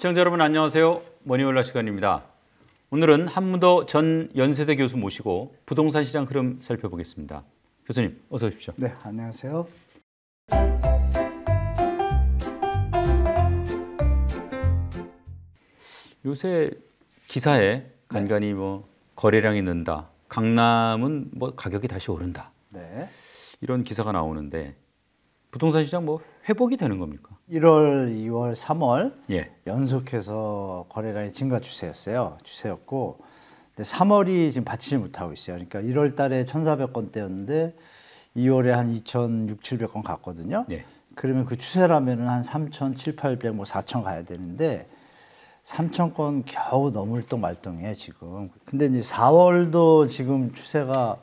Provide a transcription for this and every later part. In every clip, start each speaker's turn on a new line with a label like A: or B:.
A: 시청자 여러분 안녕하세요. 머니올라 시간입니다. 오늘은 한무더 전 연세대 교수 모시고 부동산 시장 흐름 살펴보겠습니다. 교수님 어서 오십시오.
B: 네, 안녕하세요.
A: 요새 기사에 간간히 뭐 거래량이 는다, 강남은 뭐 가격이 다시 오른다,
B: 네.
A: 이런 기사가 나오는데 부동산 시장 뭐 회복이 되는 겁니까?
B: 1월, 2월, 3월
A: 예.
B: 연속해서 거래량이 증가 추세였고, 근데 3월이 지금 받치지 못하고 있어요. 그러니까 1월 달에 1,400건대였는데 2월에 한 2,600, 700건 갔거든요.
A: 예.
B: 그러면 그 추세라면은 한 3,700, 800, 뭐 4,000 가야 되는데 3,000건 겨우 넘을똥 말똥이에요 지금. 근데 이제 4월도 지금 추세가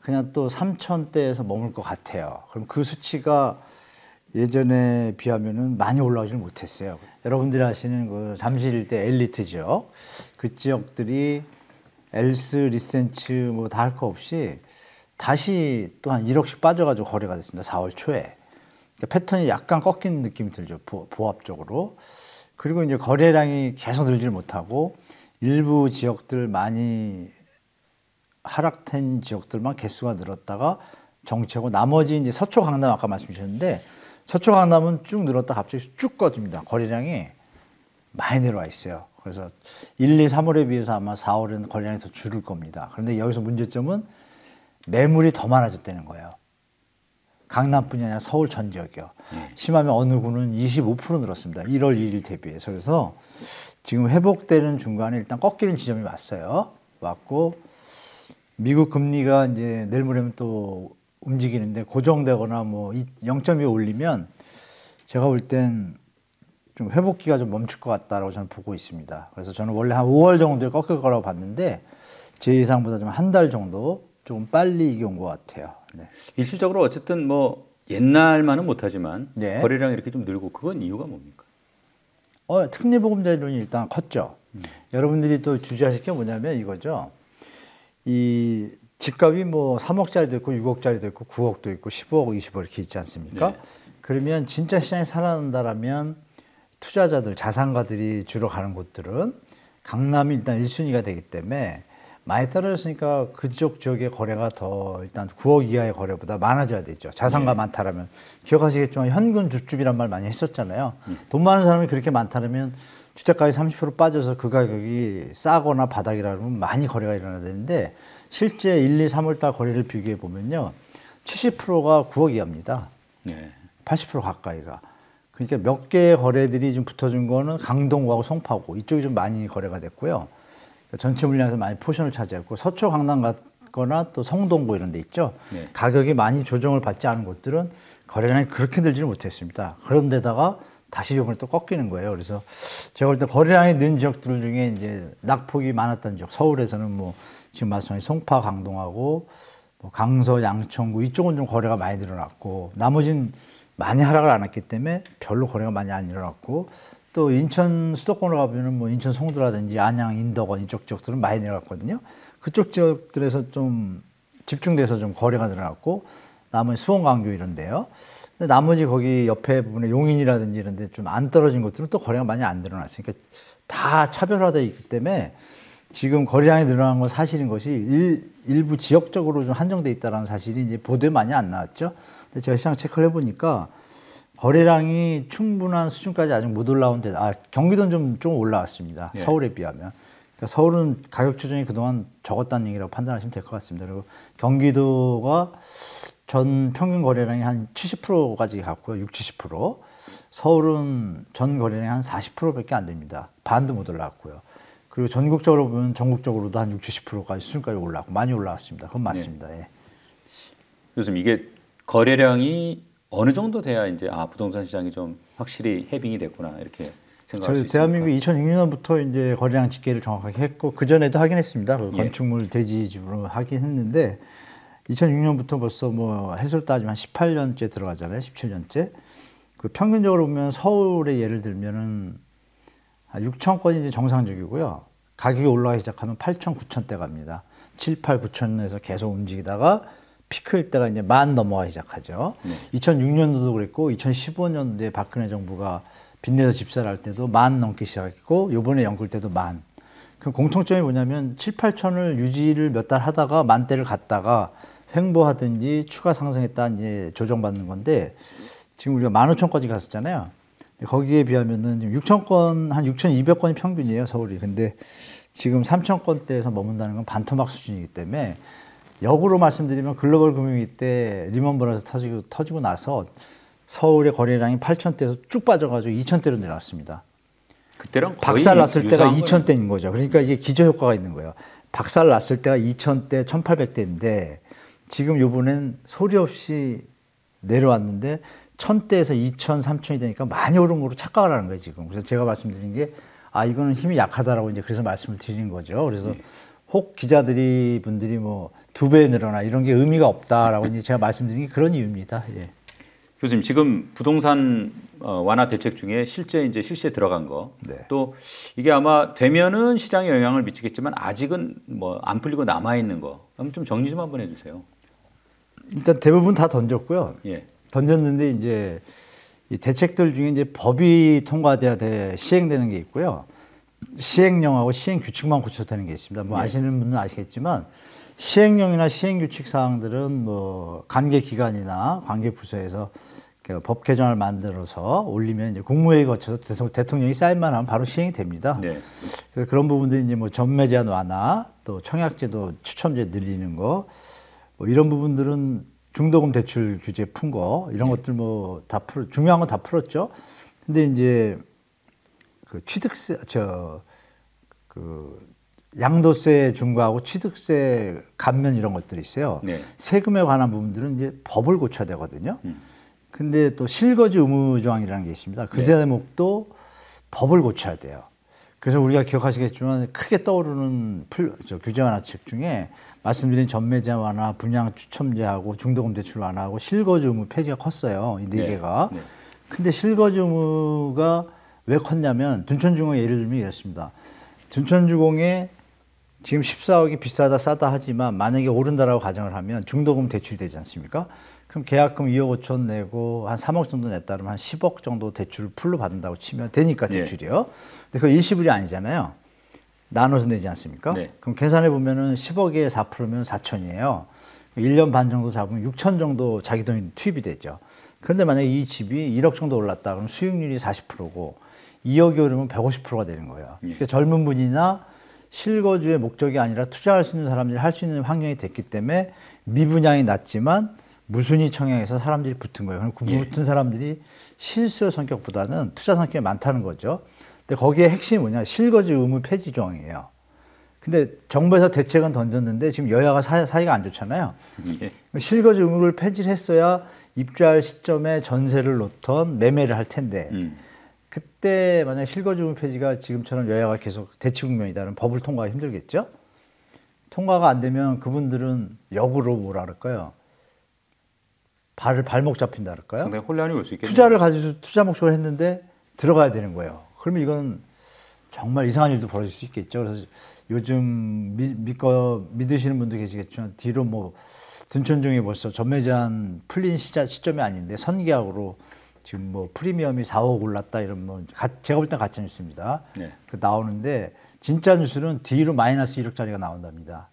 B: 그냥 또 3,000대에서 머물 것 같아요. 그럼 그 수치가 예전에 비하면은 많이 올라오지는 못했어요. 여러분들이 아시는 그 잠실일대 엘리트 지역, 그 지역들이 엘스, 리센츠 뭐 다 할 거 없이 다시 또 한 1억씩 빠져가지고 거래가 됐습니다. 4월 초에. 그러니까 패턴이 약간 꺾이는 느낌이 들죠. 보합적으로. 그리고 이제 거래량이 계속 늘질 못하고 일부 지역들 많이 하락된 지역들만 개수가 늘었다가 정체고 나머지 이제 서초 강남 아까 말씀 주셨는데 서초 강남은 쭉 늘었다 갑자기 쭉 꺼집니다. 거래량이 많이 내려와 있어요. 그래서 1, 2, 3월에 비해서 아마 4월에는 거래량이 더 줄을 겁니다. 그런데 여기서 문제점은 매물이 더 많아졌다는 거예요. 강남뿐이 아니라 서울 전 지역이요. 심하면 어느 구는 25% 늘었습니다. 1월 1일 대비해서. 그래서 지금 회복되는 중간에 일단 꺾이는 지점이 왔고 미국 금리가 이제 내일 모레면 또 움직이는데 고정되거나 뭐 0.2 올리면 제가 볼 땐 좀 회복기가 좀 멈출 것 같다라고 저는 보고 있습니다. 그래서 저는 원래 한 5월 정도에 꺾일 거라고 봤는데 제 예상보다 좀 한 달 정도 좀 빨리 이게 온 것 같아요. 네.
A: 일시적으로 어쨌든 뭐 옛날만은 못하지만
B: 네.
A: 거래량이 이렇게 좀 늘고 그건 이유가 뭡니까?
B: 특례보금자 이론이 일단 컸죠. 여러분들이 또 주시하실 게 뭐냐면 이거죠. 이 집값이 뭐 3억짜리도 있고 6억짜리도 있고 9억도 있고 15억, 20억 이렇게 있지 않습니까?
A: 네.
B: 그러면 진짜 시장이 살아난다라면 투자자들, 자산가들이 주로 가는 곳들은 강남이 일단 1순위가 되기 때문에 많이 떨어졌으니까 그쪽 지역의 거래가 더 일단 9억 이하의 거래보다 많아져야 되죠. 자산가 많다라면. 기억하시겠지만 현금 줍줍이란 말 많이 했었잖아요. 돈 많은 사람이 그렇게 많다면 주택가격이 30% 빠져서 그 가격이 싸거나 바닥이라면 많이 거래가 일어나야 되는데 실제 1, 2, 3월 달 거래를 비교해 보면요. 70%가 9억 이하입니다.
A: 네.
B: 80% 가까이가. 그러니까 몇 개의 거래들이 좀 붙어준 거는 강동구하고 송파구 이쪽이 좀 많이 거래가 됐고요. 전체 물량에서 많이 포션을 차지했고 서초 강남 같거나 또 성동구 이런 데 있죠.
A: 네.
B: 가격이 많이 조정을 받지 않은 곳들은 거래량이 그렇게 늘지는 못했습니다. 그런데다가 다시 이번에 또 꺾이는 거예요. 그래서 제가 볼 때 거래량이 는 지역들 중에 이제 낙폭이 많았던 지역, 서울에서는 뭐 지금 말씀하신 송파, 강동하고 뭐 강서, 양천구 이쪽은 좀 거래가 많이 늘어났고 나머지는 많이 하락을 안 했기 때문에 별로 거래가 많이 안 일어났고 또 인천 수도권으로 가보면 뭐 인천 송도라든지 안양, 인덕원 이쪽 지역들은 많이 내려갔거든요. 그쪽 지역들에서 좀 집중돼서 좀 거래가 늘어났고 나머지 수원, 광교 이런 데요. 근데 나머지 거기 옆에 부분에 용인이라든지 이런 데 좀 안 떨어진 곳들은 또 거래가 많이 안 늘어났으니까 다 차별화되어 있기 때문에 지금 거래량이 늘어난 건 사실인 것이 일부 지역적으로 좀 한정돼 있다는 사실이 이제 보도에 많이 안 나왔죠. 근데 제가 시장 체크를 해보니까 거래량이 충분한 수준까지 아직 못 올라오는데, 경기도는 좀 올라왔습니다.
A: 예. 서울에
B: 서울에 비하면. 그러니까 서울은 가격 조정이 그동안 적었다는 얘기라고 판단하시면 될 것 같습니다. 그리고 경기도가 전 평균 거래량이 한 70%까지 갔고요. 60, 70%. 서울은 전 거래량이 한 40%밖에 안 됩니다. 반도 못 올라왔고요. 그리고 전국적으로 보면 전국적으로도 한 60, 70%까지 수준까지 올라왔고 많이 올라왔습니다. 그건 맞습니다. 예.
A: 요즘 이게 거래량이 어느 정도 돼야 이제 부동산 시장이 좀 확실히 해빙이 됐구나 이렇게 생각할 수 있습니까?
B: 대한민국 2006년부터 이제 거래량 집계를 정확하게 했고 그 전에도 하긴 했습니다. 그 건축물 대지집으로 하긴 했는데 2006년부터 벌써 뭐 해설 따지면 18년째 들어가잖아요. 17년째. 그 평균적으로 보면 서울의 예를 들면은 6천 건이 이제 정상적이고요. 가격이 올라가기 시작하면 8천, 9천대 갑니다. 7, 8, 9천에서 계속 움직이다가 피크일 때가 이제 10,000 넘어가기 시작하죠. 2006년도도 그랬고 2015년도에 박근혜 정부가 빚내서 집사를 할 때도 10,000 넘기 시작했고 요번에 연끌 때도 10,000. 그럼 공통점이 뭐냐면 7, 8천을 유지를 몇 달 하다가 10,000대를 갔다가 횡보하든지 추가 상승했다 이제 조정받는 건데 지금 우리가 15,000건까지 갔었잖아요. 거기에 비하면은 6,000건, 한 6,200건이 평균이에요, 서울이. 근데 지금 3,000건대에서 머문다는 건 반토막 수준이기 때문에 역으로 말씀드리면 글로벌 금융위기 때 리먼 브라더스 터지고 나서 서울의 거래량이 8,000대에서 쭉 빠져가지고 2,000대로 내려왔습니다.
A: 그때랑
B: 박살 났을 때가 2,000대인 거죠. 그러니까 이게 기저효과가 있는 거예요. 박살 났을 때가 2,000대, 1,800대인데 지금 요번엔 소리 없이 내려왔는데 1,000대에서 2,000, 3,000이 되니까 많이 오른 거로 착각을 하는 거예요, 지금. 그래서 제가 말씀드린 게 이거는 힘이 약하다라고 이제 그래서 말씀을 드린 거죠. 그래서 혹 분들이 뭐 2배 늘어나 이런 게 의미가 없다라고 이제 제가 말씀드린 게 그런 이유입니다. 예.
A: 교수님, 지금 부동산 완화 대책 중에 실제 이제 실시에 들어간 거,
B: 네.
A: 또 이게 아마 되면은 시장에 영향을 미치겠지만 아직은 뭐 안 풀리고 남아 있는 거, 한번 좀 정리 좀 한번 해주세요.
B: 일단 대부분 다 던졌고요.
A: 예.
B: 던졌는데 이제 이 대책들 중에 이제 법이 통과돼야 시행되는 게 있고요. 시행령하고 시행 규칙만 고쳐도 되는 게 있습니다. 뭐 아시는 분은 아시겠지만 시행령이나 시행 규칙 사항들은 뭐 관계 기관이나 관계 부서에서 법 개정을 만들어서 올리면 이제 국무회의 거쳐서 대통령이 사인만 하면 바로 시행이 됩니다.
A: 네.
B: 그래서 그런 부분들이 이제 뭐 전매 제한 완화, 또 청약제도 추첨제 늘리는 거, 뭐 이런 부분들은 중도금 대출 규제 푼 거 이런 것들 뭐 다 중요한 건 다 풀었죠. 근데 이제 그 취득세 양도세 중과하고 취득세 감면 이런 것들이 있어요.
A: 네.
B: 세금에 관한 부분들은 이제 법을 고쳐야 되거든요. 근데 또 실거주 의무 조항이라는 게 있습니다. 그 대목도 법을 고쳐야 돼요. 그래서 우리가 기억하시겠지만 크게 떠오르는 규제 완화책 중에 말씀드린 전매 제한 완화, 분양 추첨제하고 중도금 대출 완화하고 실거주 의무 폐지가 컸어요. 이 네 개가. 네. 근데 실거주 의무가 왜 컸냐면 둔촌주공 예를 들면 이렇습니다. 둔촌주공에 지금 14억이 비싸다 싸다 하지만 만약에 오른다라고 가정을 하면 중도금 대출이 되지 않습니까? 그럼 계약금 2억 5천 내고 한 3억 정도 냈다 그러면 한 10억 정도 대출을 풀로 받는다고 치면 되니까 대출이요. 근데 그거 일시불이 아니잖아요. 나눠서 내지 않습니까? 네. 그럼 계산해 보면은 10억에 4%면 4천이에요. 1년 반 정도 잡으면 6천 정도 자기 돈이 투입이 되죠. 그런데 만약에 이 집이 1억 정도 올랐다 그러면 수익률이 40%고 2억이 오르면 150%가 되는 거예요. 그러니까 젊은 분이나 실거주의 목적이 아니라 투자할 수 있는 사람들이 할 수 있는 환경이 됐기 때문에 미분양이 낮지만 무순위 청약에서 사람들이 붙은 거예요. 그럼 그 붙은 사람들이 실수요 성격보다는 투자 성격이 많다는 거죠. 근데 거기에 핵심이 뭐냐? 실거주 의무 폐지 조항이에요. 근데 정부에서 대책은 던졌는데 지금 여야가 사이가 안 좋잖아요. 실거주 의무를 폐지를 했어야 입주할 시점에 전세를 놓던 매매를 할 텐데 그때 만약 실거주 의무 폐지가 지금처럼 여야가 계속 대치 국면이다는 법을 통과하기 힘들겠죠? 통과가 안 되면 그분들은 역으로 뭐라 그럴까요? 발목 잡힌다 그럴까요?
A: 상당히 혼란이 올 수 있겠네요.
B: 투자를 가지고 투자 목적을 했는데 들어가야 되는 거예요. 그러면 이건 정말 이상한 일도 벌어질 수 있겠죠. 그래서 요즘 믿으시는 분도 계시겠지만 뒤로 뭐 둔촌중에 벌써 전매 제한 풀린 시점이 아닌데 선계약으로 지금 뭐 프리미엄이 4억 올랐다 이런 뭐 제가 볼 땐 가짜 뉴스입니다. 네. 그 나오는데 진짜 뉴스는 뒤로 마이너스 1억짜리가 나온답니다.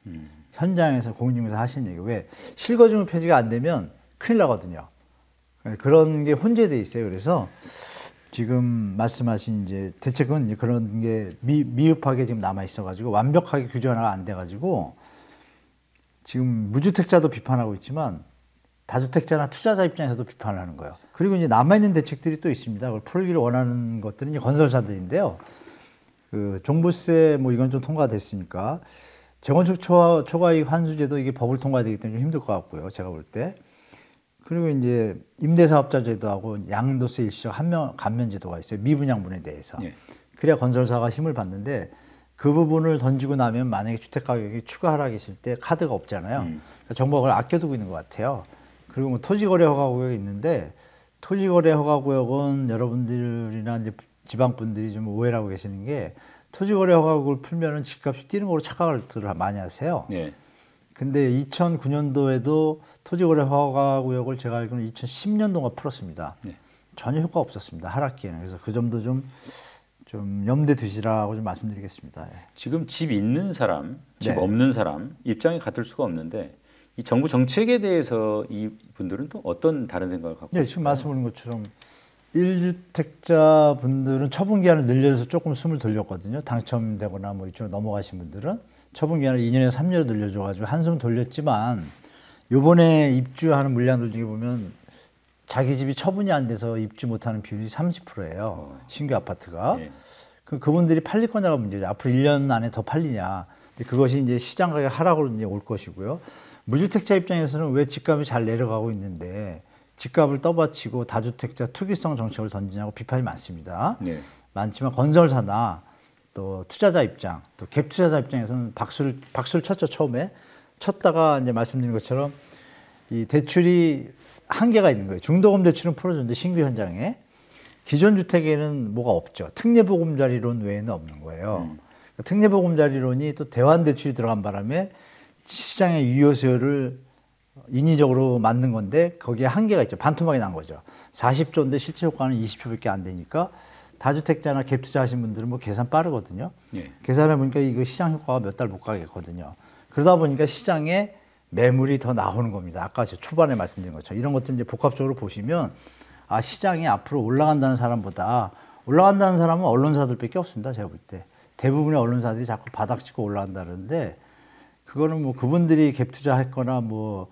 B: 현장에서 공인중개사 하시는 얘기. 왜? 실거주 폐지가 안 되면 큰일 나거든요. 그런 게 혼재돼 있어요. 그래서 지금 말씀하신 이제 대책은 이제 그런 게 미흡하게 지금 남아 있어가지고 완벽하게 규제 하나가 안 돼가지고 지금 무주택자도 비판하고 있지만 다주택자나 투자자 입장에서도 비판을 하는 거예요. 그리고 이제 남아있는 대책들이 또 있습니다. 그걸 풀기를 원하는 것들은 이제 건설사들인데요. 그 종부세 뭐 이건 좀 통과됐으니까 재건축 초과이익 환수제도 이게 법을 통과해야 되기 때문에 좀 힘들 것 같고요. 제가 볼 때. 그리고 이제 임대사업자 제도하고 양도세 일시적 감면 제도가 있어요. 미분양분에 대해서. 예. 그래야 건설사가 힘을 받는데 그 부분을 던지고 나면 만약에 주택 가격이 추가 하락이 있을 때 카드가 없잖아요. 그러니까 정부가 그걸 아껴두고 있는 것 같아요. 그리고 뭐 토지거래 허가구역이 있는데 토지거래 허가구역은 여러분들이나 이제 지방분들이 좀 오해를 하고 계시는 게 토지거래 허가구역을 풀면은 집값이 뛰는 걸로 착각을 많이 하세요. 예. 근데 2009년도에도 토지거래 허가구역을 제가 알기로는 2010년도가 풀었습니다. 네. 전혀 효과 없었습니다. 하락기에는. 그래서 그 점도 좀 염두에 두시라고 좀 말씀드리겠습니다. 예.
A: 지금 집 있는 사람, 집
B: 네.
A: 없는 사람 입장이 같을 수가 없는데 이 정부 정책에 대해서 이 분들은 또 어떤 다른 생각을 갖고
B: 네, 지금 말씀드린 것처럼 1주택자 분들은 처분 기한을 늘려서 조금 숨을 돌렸거든요. 당첨되거나 뭐 이쪽으로 넘어가신 분들은 처분 기한을 2년에서 3년으로 늘려줘가지고 한숨 돌렸지만 요번에 입주하는 물량들 중에 보면 자기 집이 처분이 안 돼서 입주 못하는 비율이 30%예요. 신규 아파트가.
A: 예.
B: 그분들이 팔릴 거냐가 문제죠. 앞으로 1년 안에 더 팔리냐. 근데 그것이 이제 시장 가격 하락으로 이제 올 것이고요. 무주택자 입장에서는 왜 집값이 잘 내려가고 있는데 집값을 떠받치고 다주택자 투기성 정책을 던지냐고 비판이 많습니다.
A: 네.
B: 많지만 건설사나 또 투자자 입장, 또 갭 투자자 입장에서는 박수를 쳤죠. 처음에 쳤다가 이제 말씀드린 것처럼 이 대출이 한계가 있는 거예요. 중도금 대출은 풀어줬는데 신규 현장에 기존 주택에는 뭐가 없죠. 특례보금자리론 외에는 없는 거예요. 특례보금자리론이 또 대환 대출이 들어간 바람에 시장의 유효 수요를 인위적으로 만든 건데 거기에 한계가 있죠. 반토막이 난 거죠. 40조인데 실제 효과는 20조밖에 안 되니까 다주택자나 갭 투자하신 분들은 뭐 계산 빠르거든요.
A: 예.
B: 계산해 보니까 이거 시장 효과가 몇 달 못 가겠거든요. 그러다 보니까 시장에 매물이 더 나오는 겁니다. 아까 초반에 말씀드린 것처럼 이런 것들 이제 복합적으로 보시면 아 시장이 앞으로 올라간다는 사람보다 올라간다는 사람은 언론사들밖에 없습니다. 제가 볼 때 대부분의 언론사들이 자꾸 바닥 찍고 올라간다는데 그거는 뭐 그분들이 갭 투자했거나 뭐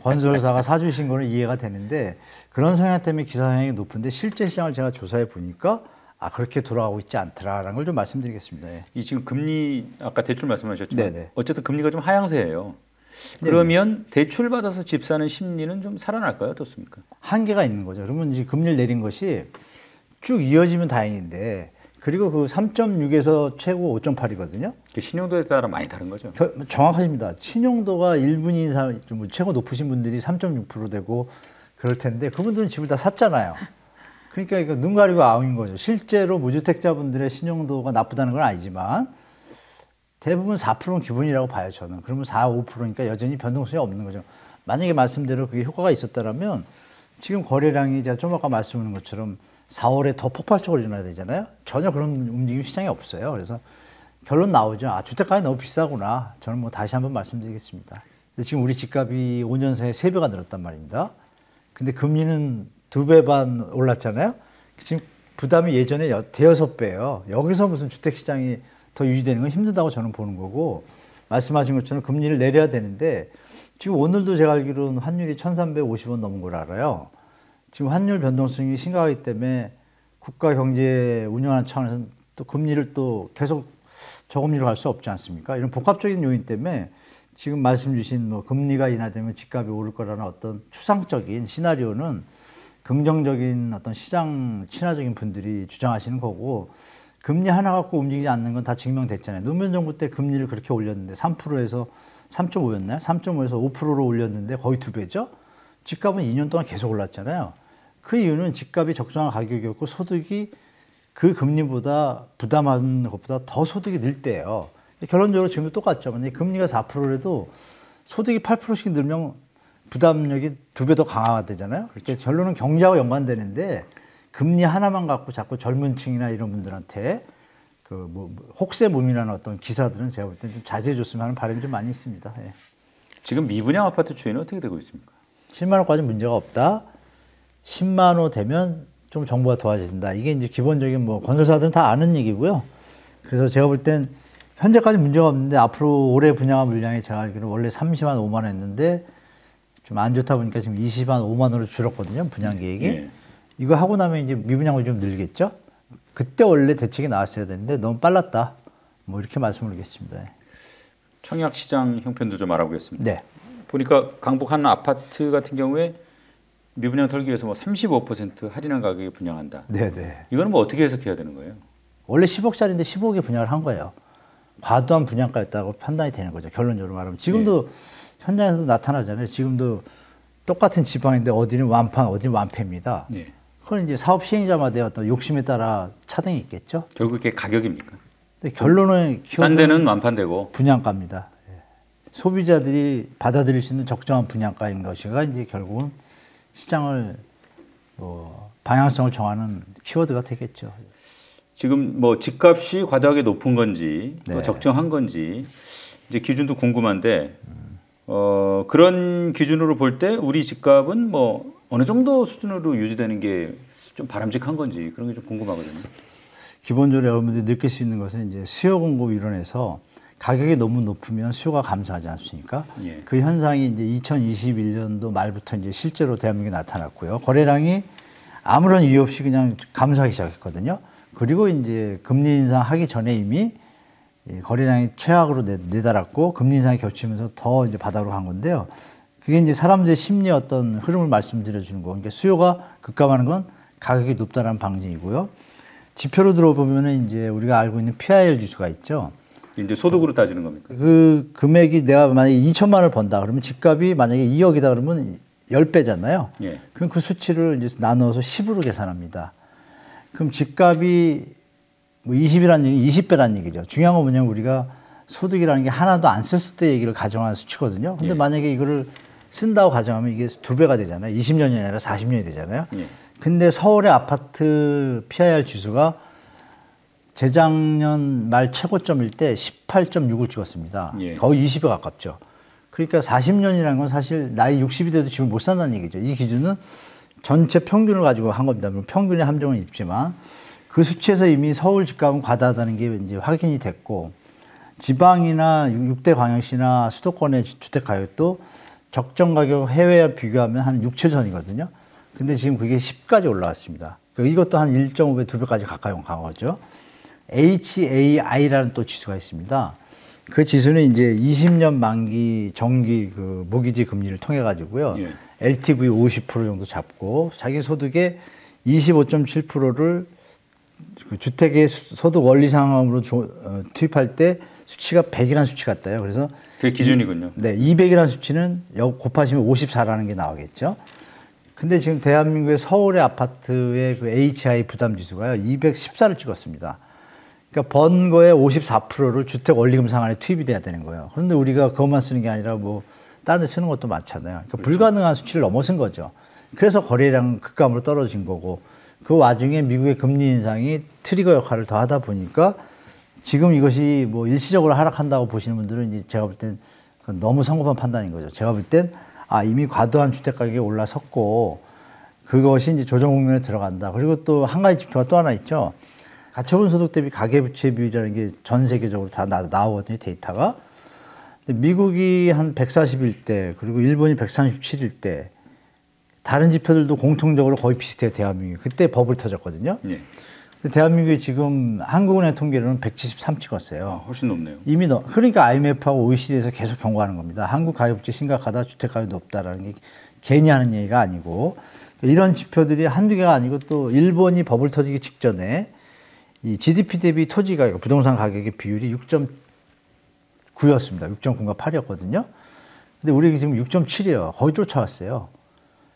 B: 건설사가 사주신 거는 이해가 되는데 그런 성향 때문에 기사 성향이 높은데 실제 시장을 제가 조사해 보니까 아 그렇게 돌아가고 있지 않더라라는 걸 좀 말씀드리겠습니다. 예.
A: 이 지금 금리 아까 대출 말씀하셨지만
B: 네네.
A: 어쨌든 금리가 좀 하향세예요. 그러면 대출 받아서 집 사는 심리는 좀 살아날까요? 어떻습니까?
B: 한계가 있는 거죠. 그러면 이제 금리를 내린 것이 쭉 이어지면 다행인데 그리고 그 3.6에서 최고 5.8이거든요.
A: 신용도에 따라 많이 다른 거죠.
B: 정확하십니다. 신용도가 1분 이상 좀 최고 높으신 분들이 3.6% 되고 그럴 텐데 그분들은 집을 다 샀잖아요. 그러니까 이거 눈 가리고 아웅인 거죠. 실제로 무주택자분들의 신용도가 나쁘다는 건 아니지만 대부분 4%는 기본이라고 봐요, 저는. 그러면 4, 5%니까 여전히 변동성이 없는 거죠. 만약에 말씀대로 그게 효과가 있었다면 지금 거래량이 제가 좀 아까 말씀드린 것처럼 4월에 더 폭발적으로 일어나야 되잖아요. 전혀 그런 움직임 시장이 없어요. 그래서 결론 나오죠. 아, 주택가격이 너무 비싸구나. 저는 뭐 다시 한번 말씀드리겠습니다. 근데 지금 우리 집값이 5년 새에 3배가 늘었단 말입니다. 근데 금리는 2배 반 올랐잖아요. 지금 부담이 예전에 대여섯 배예요. 여기서 무슨 주택시장이 더 유지되는 건 힘들다고 저는 보는 거고 말씀하신 것처럼 금리를 내려야 되는데 지금 오늘도 제가 알기로는 환율이 1,350원 넘은 걸 알아요. 지금 환율 변동성이 심각하기 때문에 국가 경제 운영하는 차원에서는 또 금리를 또 계속 저금리로 갈 수 없지 않습니까? 이런 복합적인 요인 때문에 지금 말씀 주신 뭐 금리가 인하되면 집값이 오를 거라는 어떤 추상적인 시나리오는 긍정적인 어떤 시장 친화적인 분들이 주장하시는 거고 금리 하나 갖고 움직이지 않는 건 다 증명됐잖아요. 노무현 정부 때 금리를 그렇게 올렸는데 3%에서 3.5였나요? 3.5에서 5%로 올렸는데 거의 2배죠? 집값은 2년 동안 계속 올랐잖아요. 그 이유는 집값이 적정한 가격이었고 소득이 그 금리보다 부담하는 것보다 더 소득이 늘 때예요. 결론적으로 지금도 똑같죠. 만약에 금리가 4%라도 소득이 8%씩 늘면 부담력이 2배 더 강화가 되잖아요. 그러니까 결론은 경제하고 연관되는데 금리 하나만 갖고 자꾸 젊은 층이나 이런 분들한테 혹세무민한 어떤 기사들은 제가 볼 때는 좀 자제해 줬으면 하는 바람이 좀 많이 있습니다. 예.
A: 지금 미분양 아파트 추이는 어떻게 되고 있습니까?
B: 10만 원까지 문제가 없다. 10만 원 되면 좀 정부가 도와준다. 이게 이제 기본적인 뭐 건설사들은 다 아는 얘기고요. 그래서 제가 볼 땐 현재까지 문제가 없는데 앞으로 올해 분양한 물량이 제가 알기로 원래 30만 5만 원이었는데 좀 안 좋다 보니까 지금 20만 5만 원으로 줄었거든요. 분양 계획이.
A: 네.
B: 이거 하고 나면 이제 미분양이 좀 늘겠죠. 그때 원래 대책이 나왔어야 되는데 너무 빨랐다. 뭐 이렇게 말씀을 드리겠습니다.
A: 청약 시장 형편도 좀 알아보겠습니다.
B: 네.
A: 보니까 강북 한 아파트 같은 경우에 미분양 털기 위해서 뭐 35% 할인한 가격에 분양한다.
B: 네네.
A: 이거는 뭐 어떻게 해석해야 되는 거예요?
B: 원래 10억짜리인데 15억에 분양을 한 거예요. 과도한 분양가였다고 판단이 되는 거죠. 결론적으로 말하면. 지금도 현장에서 나타나잖아요. 지금도 똑같은 지방인데 어디는 완판, 어디는 완패입니다.
A: 네.
B: 그건 이제 사업 시행자마다의 어떤 욕심에 따라 차등이 있겠죠.
A: 결국 이게 가격입니까?
B: 근데 결론은
A: 싼 데는 완판되고
B: 분양가입니다. 예. 소비자들이 받아들일 수 있는 적정한 분양가인 것이가 이제 결국은 시장을 방향성을 정하는 키워드가 되겠죠.
A: 지금 뭐 집값이 과도하게 높은 건지
B: 네.
A: 적정한 건지 이제 기준도 궁금한데 그런 기준으로 볼 때 우리 집값은 뭐 어느 정도 수준으로 유지되는 게 좀 바람직한 건지 그런 게 좀 궁금하거든요.
B: 기본적으로 여러분들이 느낄 수 있는 것은 이제 수요 공급 이론에서 가격이 너무 높으면 수요가 감소하지 않습니까?
A: 예.
B: 그 현상이 이제 2021년도 말부터 이제 실제로 대한민국에 나타났고요. 거래량이 아무런 이유 없이 그냥 감소하기 시작했거든요. 그리고 이제 금리 인상하기 전에 이미 거래량이 최악으로 내달았고 금리 인상이 겹치면서 더 이제 바닥으로 간 건데요. 그게 이제 사람들의 심리의 어떤 흐름을 말씀드려 주는 거. 그러니까 수요가 급감하는 건 가격이 높다라는 방증이고요. 지표로 들어보면은 이제 우리가 알고 있는 PIL 지수가 있죠.
A: 이제 소득으로 따지는 겁니까?
B: 그 금액이 내가 만약에 2천만 원을 번다 그러면 집값이 만약에 2억이다 그러면 10배잖아요.
A: 예.
B: 그럼 그 수치를 이제 나눠서 10으로 계산합니다. 그럼 집값이 뭐 20이라는 얘기, 20배라는 얘기죠. 중요한 건 뭐냐면 우리가 소득이라는 게 하나도 안 썼을 때 얘기를 가정한 수치거든요. 근데
A: 예.
B: 만약에 이거를 쓴다고 가정하면 이게 2배가 되잖아요. 20년이 아니라 40년이 되잖아요.
A: 예.
B: 근데 서울의 아파트 PIR 지수가 재작년 말 최고점일 때 18.6을 찍었습니다.
A: 예.
B: 거의 20에 가깝죠. 그러니까 40년이라는 건 사실 나이 60이 돼도 집을 못 산다는 얘기죠. 이 기준은 전체 평균을 가지고 한 겁니다. 물론 평균의 함정은 있지만 그 수치에서 이미 서울 집값은 과다하다는 게 이제 확인이 됐고 지방이나 6대 광역시나 수도권의 주택 가격도 적정 가격 해외와 비교하면 한 6, 7선이거든요. 근데 지금 그게 10까지 올라왔습니다. 이것도 한 1.5배, 2배까지 가까이 간 거죠. HAI라는 또 지수가 있습니다. 그 지수는 이제 20년 만기 정기 그 모기지 금리를 통해 가지고요.
A: 예.
B: LTV 50% 정도 잡고 자기 소득의 25.7%를 그 주택의 소득 원리 상환으로 투입할 때 수치가 100이라는 수치 같아요. 그래서
A: 그게 기준이군요.
B: 네, 200이라는 수치는 곱하시면 54라는 게 나오겠죠. 근데 지금 대한민국의 서울의 아파트의 그 HI 부담 지수가요, 214를 찍었습니다. 그러니까 번 거의 54%를 주택 원리금 상환에 투입이 돼야 되는 거예요. 그런데 우리가 그것만 쓰는 게 아니라 뭐 다른 데 쓰는 것도 많잖아요. 그러니까 그렇죠. 불가능한 수치를 넘어선 거죠. 그래서 거래량 급감으로 떨어진 거고 그 와중에 미국의 금리 인상이 트리거 역할을 더 하다 보니까 지금 이것이 뭐 일시적으로 하락한다고 보시는 분들은 이제 제가 볼 땐 너무 성급한 판단인 거죠. 제가 볼 땐 이미 과도한 주택 가격이 올라섰고 그것이 이제 조정 국면에 들어간다. 그리고 또 한 가지 지표가 또 하나 있죠. 가처분 소득 대비 가계부채 비율이라는 게 전 세계적으로 다 나오거든요, 데이터가. 근데 미국이 한 141대, 그리고 일본이 137대, 다른 지표들도 공통적으로 거의 비슷해요, 대한민국이. 그때 버블 터졌거든요.
A: 예.
B: 근데 대한민국이 지금 한국은행 통계로는 173 찍었어요.
A: 훨씬 높네요.
B: 이미 그러니까 IMF하고 OECD에서 계속 경고하는 겁니다. 한국 가계부채 심각하다, 주택가격이 높다라는 게 괜히 하는 얘기가 아니고 이런 지표들이 한두 개가 아니고 또 일본이 버블 터지기 직전에 이 GDP 대비 토지 가격, 부동산 가격의 비율이 6.9였습니다. 6.9가 8이었거든요. 근데 우리 지금 6.7이에요. 거의 쫓아왔어요.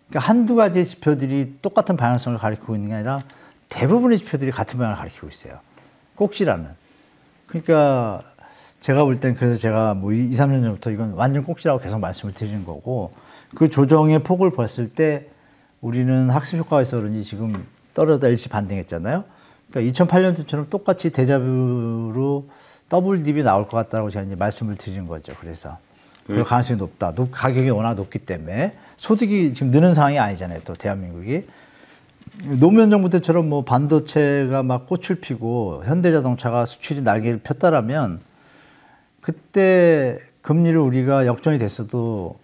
B: 그러니까 한두 가지 지표들이 똑같은 방향성을 가리키고 있는 게 아니라 대부분의 지표들이 같은 방향을 가리키고 있어요. 꼭지라는. 그러니까 제가 볼 땐 그래서 제가 뭐 2, 3년 전부터 이건 완전 꼭지라고 계속 말씀을 드리는 거고 그 조정의 폭을 봤을 때 우리는 학습 효과가 있어 그런지 지금 떨어졌다 일시 반등했잖아요. 그러니까 2008년도처럼 똑같이 데자뷰로 더블 딥이 나올 것 같다고 제가 이제 말씀을 드리는 거죠. 그래서 그럴 가능성이 높다. 가격이 워낙 높기 때문에 소득이 지금 느는 상황이 아니잖아요. 또 대한민국이 노무현 정부 때처럼 뭐 반도체가 막 꽃을 피고 현대자동차가 수출이 날개를 폈다라면 그때 금리를 우리가 역전이 됐어도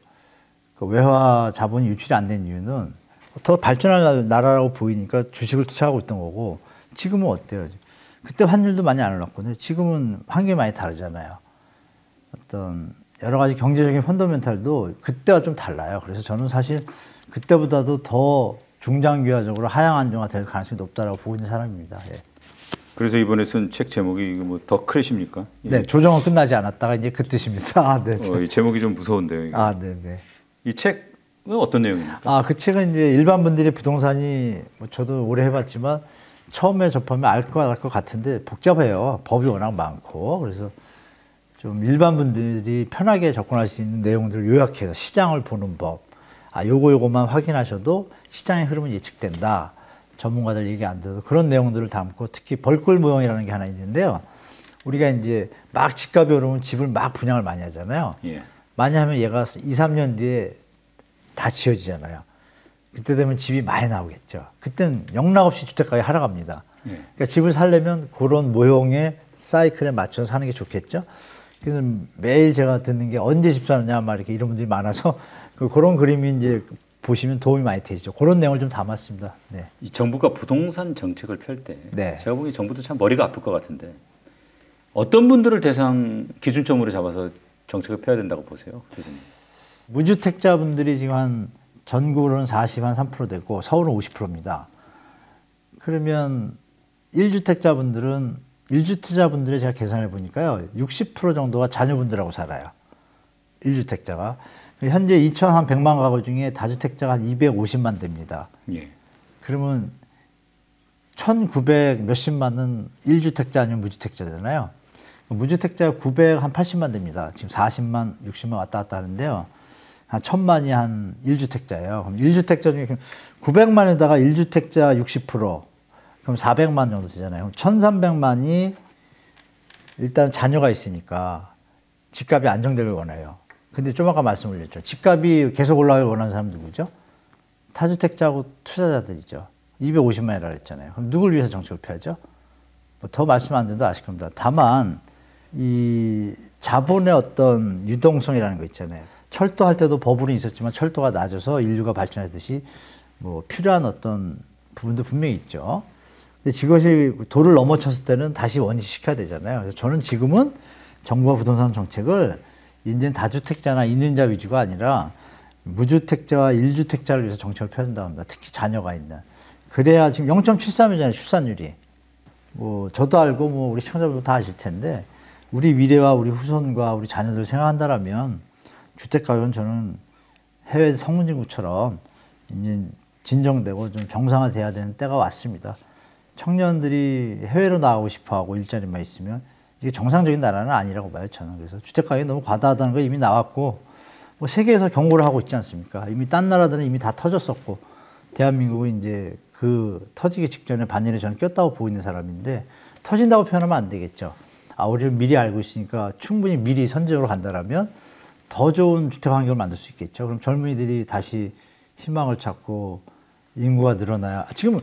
B: 그 외화 자본이 유출이 안 된 이유는 더 발전할 나라라고 보이니까 주식을 투자하고 있던 거고 지금은 어때요? 그때 환율도 많이 안 올랐거든요. 지금은 환경이 많이 다르잖아요. 어떤 여러 가지 경제적인 펀더멘탈도 그때와 좀 달라요. 그래서 저는 사실 그때보다도 더 중장기화적으로 하향 안정화 될 가능성이 높다라고 보고 있는 사람입니다. 예.
A: 그래서 이번에 쓴 책 제목이 뭐 더 크래십니까?
B: 네, 조정은 끝나지 않았다가 이제 그 뜻입니다. 네.
A: 이 제목이 좀 무서운데요. 이거.
B: 네.
A: 이 책은 어떤 내용입니까?
B: 그 책은 이제 일반 분들이 부동산이 뭐 저도 오래 해봤지만 처음에 접하면 알 것 같은데 복잡해요. 법이 워낙 많고 그래서 좀 일반 분들이 편하게 접근할 수 있는 내용들을 요약해서 시장을 보는 법. 요거만 확인하셔도 시장의 흐름은 예측된다. 전문가들 얘기 안 들어도 그런 내용들을 담고 특히 벌꿀 모형이라는 게 하나 있는데요. 우리가 이제 막 집값이 오르면 집을 막 분양을 많이 하잖아요.
A: 예.
B: 많이 하면 얘가 2, 3년 뒤에 다 지어지잖아요. 그때 되면 집이 많이 나오겠죠. 그땐 영락없이 주택가격이 하락합니다.
A: 예.
B: 그러니까 집을 살려면 그런 모형의 사이클에 맞춰서 사는 게 좋겠죠. 그래서 매일 제가 듣는 게 언제 집 사느냐 막 이렇게 이런 분들이 많아서 그런 그림이 이제 보시면 도움이 많이 되죠. 그런 내용을 좀 담았습니다. 네.
A: 이 정부가 부동산 정책을 펼 때
B: 네.
A: 제가 보기에 정부도 참 머리가 아플 것 같은데 어떤 분들을 대상 기준점으로 잡아서 정책을 펴야 된다고 보세요, 교수님?
B: 무주택자분들이 지금 한 전국으로는 43% 되고 서울은 50%입니다. 그러면 1주택자분들은 1주택자분들의 제가 계산해 보니까요. 60% 정도가 자녀분들하고 살아요. 1주택자가. 현재 2,100만 가구 중에 다주택자가 한 250만 됩니다.
A: 예.
B: 그러면 1,900 몇십만은 1주택자 아니면 무주택자잖아요. 무주택자가 980만 됩니다. 지금 40만, 60만 왔다 갔다 하는데요. 한 1,000만이 한 1주택자예요. 그럼 1주택자 중에 900만에다가 1주택자 60%, 그럼 400만 정도 되잖아요. 그럼 1,300만이 일단 자녀가 있으니까 집값이 안정되길 원해요. 근데 좀 아까 말씀을 드렸죠. 집값이 계속 올라가길 원하는 사람 누구죠? 타주택자하고 투자자들이죠. 250만이라고 그랬잖아요. 그럼 누굴 위해서 정책을 펴야죠? 뭐 더 말씀 안 드려도 아실 겁니다. 다만 이 자본의 어떤 유동성이라는 거 있잖아요. 철도할 때도 버블이 있었지만 철도가 낮아서 인류가 발전하듯이 뭐 필요한 어떤 부분도 분명히 있죠. 근데 이것이 도를 넘어쳤을 때는 다시 원위시켜야 되잖아요. 그래서 저는 지금은 정부가 부동산 정책을 이제는 다주택자나 있는 자 위주가 아니라 무주택자와 1주택자를 위해서 정책을 펴야 된다고 합니다. 특히 자녀가 있는. 그래야 지금 0.73이잖아요, 출산율이. 뭐 저도 알고 뭐 우리 시청자분도 다 아실 텐데 우리 미래와 우리 후손과 우리 자녀들 생각한다라면 주택 가격은 저는 해외 성문진국처럼 이제 진정되고 좀 정상화돼야 되는 때가 왔습니다. 청년들이 해외로 나가고 싶어하고 일자리만 있으면 이게 정상적인 나라는 아니라고 봐요, 저는. 그래서 주택 가격이 너무 과다하다는 거 이미 나왔고 뭐 세계에서 경고를 하고 있지 않습니까? 이미 딴 나라들은 이미 다 터졌었고 대한민국은 이제 그 터지기 직전에 반년에 저는 꼈다고 보고 있는 사람인데 터진다고 표현하면 안 되겠죠. 아, 우리를 미리 알고 있으니까 충분히 미리 선제적으로 간다라면 더 좋은 주택 환경을 만들 수 있겠죠. 그럼 젊은이들이 다시 희망을 찾고 인구가 늘어나야. 지금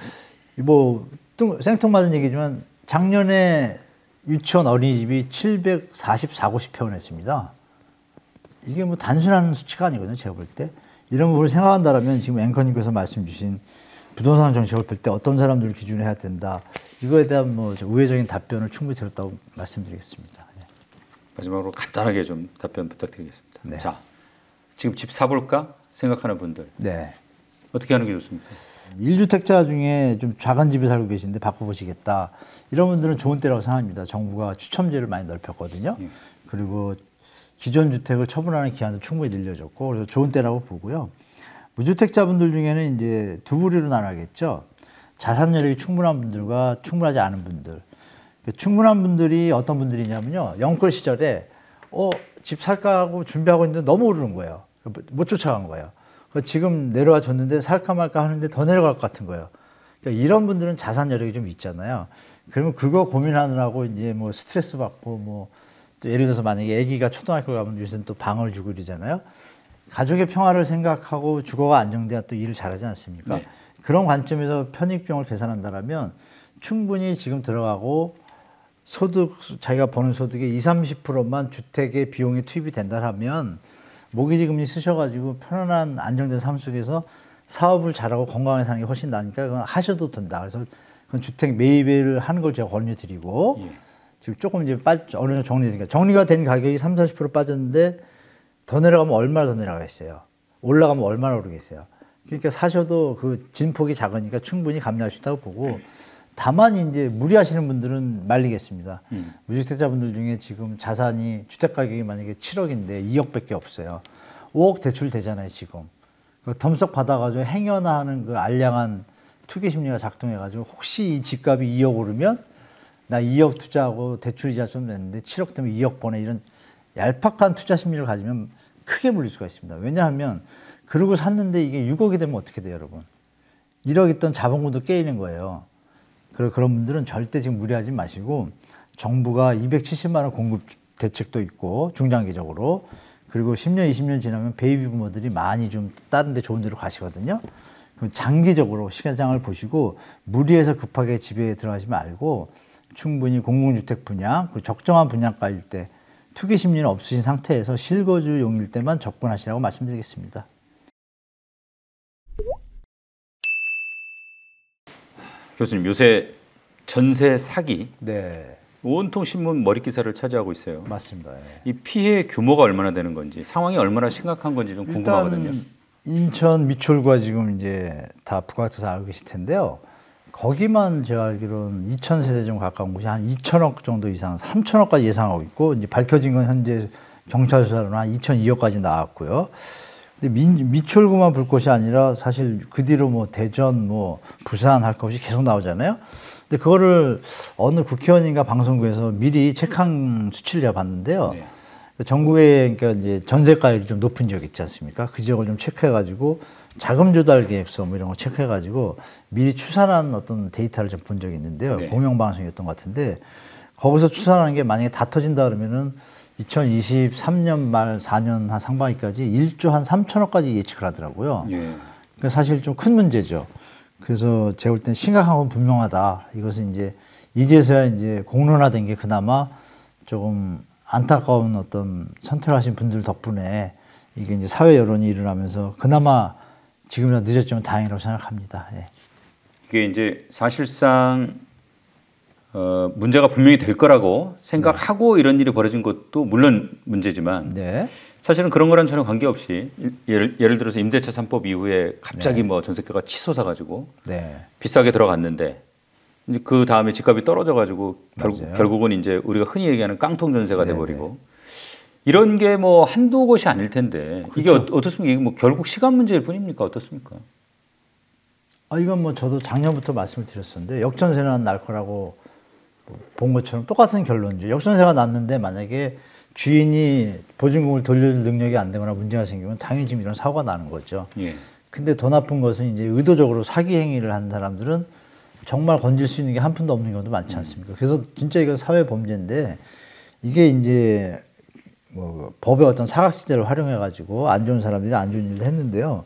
B: 뭐 생뚱맞은 얘기지만 작년에 유치원 어린이집이 744곳이 폐원했습니다. 이게 뭐 단순한 수치가 아니거든요, 제가 볼 때. 이런 부분을 생각한다면 지금 앵커님께서 말씀 주신 부동산 정책을 볼 때 어떤 사람들을 기준으로 해야 된다. 이거에 대한 뭐 우회적인 답변을 충분히 들었다고 말씀드리겠습니다. 예.
A: 마지막으로 간단하게 좀 답변 부탁드리겠습니다.
B: 네.
A: 자, 지금 집 사볼까 생각하는 분들
B: 네.
A: 어떻게 하는 게 좋습니까?
B: 1주택자 중에 좀 작은 집에 살고 계신데 바꿔보시겠다. 이런 분들은 좋은 때라고 생각합니다. 정부가 추첨제를 많이 넓혔거든요. 그리고 기존 주택을 처분하는 기한도 충분히 늘려줬고, 그래서 좋은 때라고 보고요. 무주택자분들 중에는 이제 두 부류로 나눠야겠죠. 자산 여력이 충분한 분들과 충분하지 않은 분들. 충분한 분들이 어떤 분들이냐면요. 영끌 시절에 집 살까 하고 준비하고 있는데 너무 오르는 거예요. 못 쫓아간 거예요. 지금 내려와 줬는데 살까 말까 하는데 더 내려갈 것 같은 거예요. 그러니까 이런 분들은 자산 여력이 좀 있잖아요. 그러면 그거 고민하느라고 이제 뭐 스트레스 받고 뭐 또 예를 들어서 만약에 아기가 초등학교 가면 요새는 또 방을 주고 이러잖아요. 가족의 평화를 생각하고 주거가 안정돼야 또 일을 잘하지 않습니까?
A: 네.
B: 그런 관점에서 편익비용을 계산한다면 충분히 지금 들어가고 소득, 자기가 버는 소득의 20, 30%만 주택의 비용이 투입이 된다면 모기지 금리 쓰셔가지고 편안한 안정된 삶 속에서 사업을 잘하고 건강하게 사는 게 훨씬 나으니까 그건 하셔도 된다. 그래서 그건 주택 매입을 하는 걸 제가 권유드리고
A: 예.
B: 지금 조금 이제 어느 정도 정리되니까 정리가 된 가격이 30, 40% 빠졌는데 더 내려가면 얼마나 더 내려가겠어요. 올라가면 얼마나 오르겠어요. 그러니까 사셔도 그 진폭이 작으니까 충분히 감내할 수 있다고 보고 다만 이제 무리하시는 분들은 말리겠습니다. 무주택자분들 중에 지금 자산이 주택 가격이 만약에 7억인데 2억밖에 없어요. 5억 대출 되잖아요, 지금. 그 덤석 받아가지고 행여나하는 그 알량한 투기 심리가 작동해가지고 혹시 이 집값이 2억 오르면 나 2억 투자하고 대출 이자 좀 냈는데 7억 때문에 2억 버네 이런 얄팍한 투자 심리를 가지면 크게 물릴 수가 있습니다. 왜냐하면 그러고 샀는데 이게 6억이 되면 어떻게 돼요, 여러분? 1억 있던 자본금도 깨이는 거예요. 그런 분들은 절대 지금 무리하지 마시고 정부가 270만 원 공급 대책도 있고 중장기적으로 그리고 10년, 20년 지나면 베이비 부모들이 많이 좀 다른 데 좋은 데로 가시거든요. 그럼 장기적으로 시장을 보시고 무리해서 급하게 집에 들어가지 말고 충분히 공공주택 분양, 그 적정한 분양가일 때 투기 심리는 없으신 상태에서 실거주용일 때만 접근하시라고 말씀드리겠습니다.
A: 교수님, 요새 전세 사기
B: 네,
A: 온통 신문 머리 기사를 차지하고 있어요.
B: 맞습니다. 예.
A: 이 피해 규모가 얼마나 되는 건지, 상황이 얼마나 심각한 건지 좀 궁금하거든요.
B: 일단 인천 미추홀과 지금 이제 다 부가투사 알고 계실 텐데요. 거기만 제가 알기로는 2,000세대 좀 가까운 곳이 한 2천억 정도 이상, 3천억까지 예상하고 있고 이제 밝혀진 건 현재 경찰 수사로는 한 2,200억까지 나왔고요. 근데 미추홀구만 볼 것이 아니라 사실 그 뒤로 뭐 대전, 뭐 부산 할 것이 계속 나오잖아요. 근데 그거를 어느 국회의원인가 방송국에서 미리 체크한 수치를 제가 봤는데요.
A: 네.
B: 전국에 그러니까 이제 전세가율이 좀 높은 지역 있지 않습니까? 그 지역을 좀 체크해가지고 자금 조달 계획서 뭐 이런 거 체크해가지고 미리 추산한 어떤 데이터를 좀 본 적이 있는데요.
A: 네.
B: 공영방송이었던 것 같은데 거기서 추산하는 게 만약에 다 터진다 그러면은 2023년 말 4년 한 상반기까지 1조 한 3천억까지 예측을 하더라고요.
A: 예.
B: 그러니까 사실 좀 큰 문제죠. 그래서 제가 볼 땐 심각한 건 분명하다. 이것은 이제 이제서야 이제 공론화된 게 그나마 조금 안타까운 어떤 선택하신 분들 덕분에 이게 이제 사회 여론이 일어나면서 그나마 지금이라 늦었지만 다행이라고 생각합니다. 예.
A: 이게 이제 사실상 문제가 분명히 될 거라고 생각하고 이런 일이 벌어진 것도 물론 문제지만
B: 네.
A: 사실은 그런 거랑 전혀 관계없이 예를 들어서 임대차 3법 이후에 갑자기 뭐 전세가가 치솟아 가지고
B: 네.
A: 비싸게 들어갔는데 이제 그 다음에 집값이 떨어져 가지고
B: 맞아요.
A: 결국은 이제 우리가 흔히 얘기하는 깡통 전세가 돼
B: 네네.
A: 버리고 이런 게 뭐 한두 곳이 아닐 텐데 이게
B: 그렇죠.
A: 어떻습니까? 이게 뭐 결국 시간 문제일 뿐입니까? 어떻습니까?
B: 이건 뭐 저도 작년부터 말씀을 드렸었는데 역전세는 날 거라고 본 것처럼 똑같은 결론이죠. 역전세가 났는데 만약에 주인이 보증금을 돌려줄 능력이 안 되거나 문제가 생기면 당연히 지금 이런 사고가 나는 거죠.
A: 예.
B: 근데 더 나쁜 것은 이제 의도적으로 사기 행위를 한 사람들은 정말 건질 수 있는 게 한 푼도 없는 경우도 많지 않습니까? 그래서 진짜 이건 사회 범죄인데 이게 이제 뭐 법의 어떤 사각지대를 활용해 가지고 안 좋은 사람들이 안 좋은 일을 했는데요.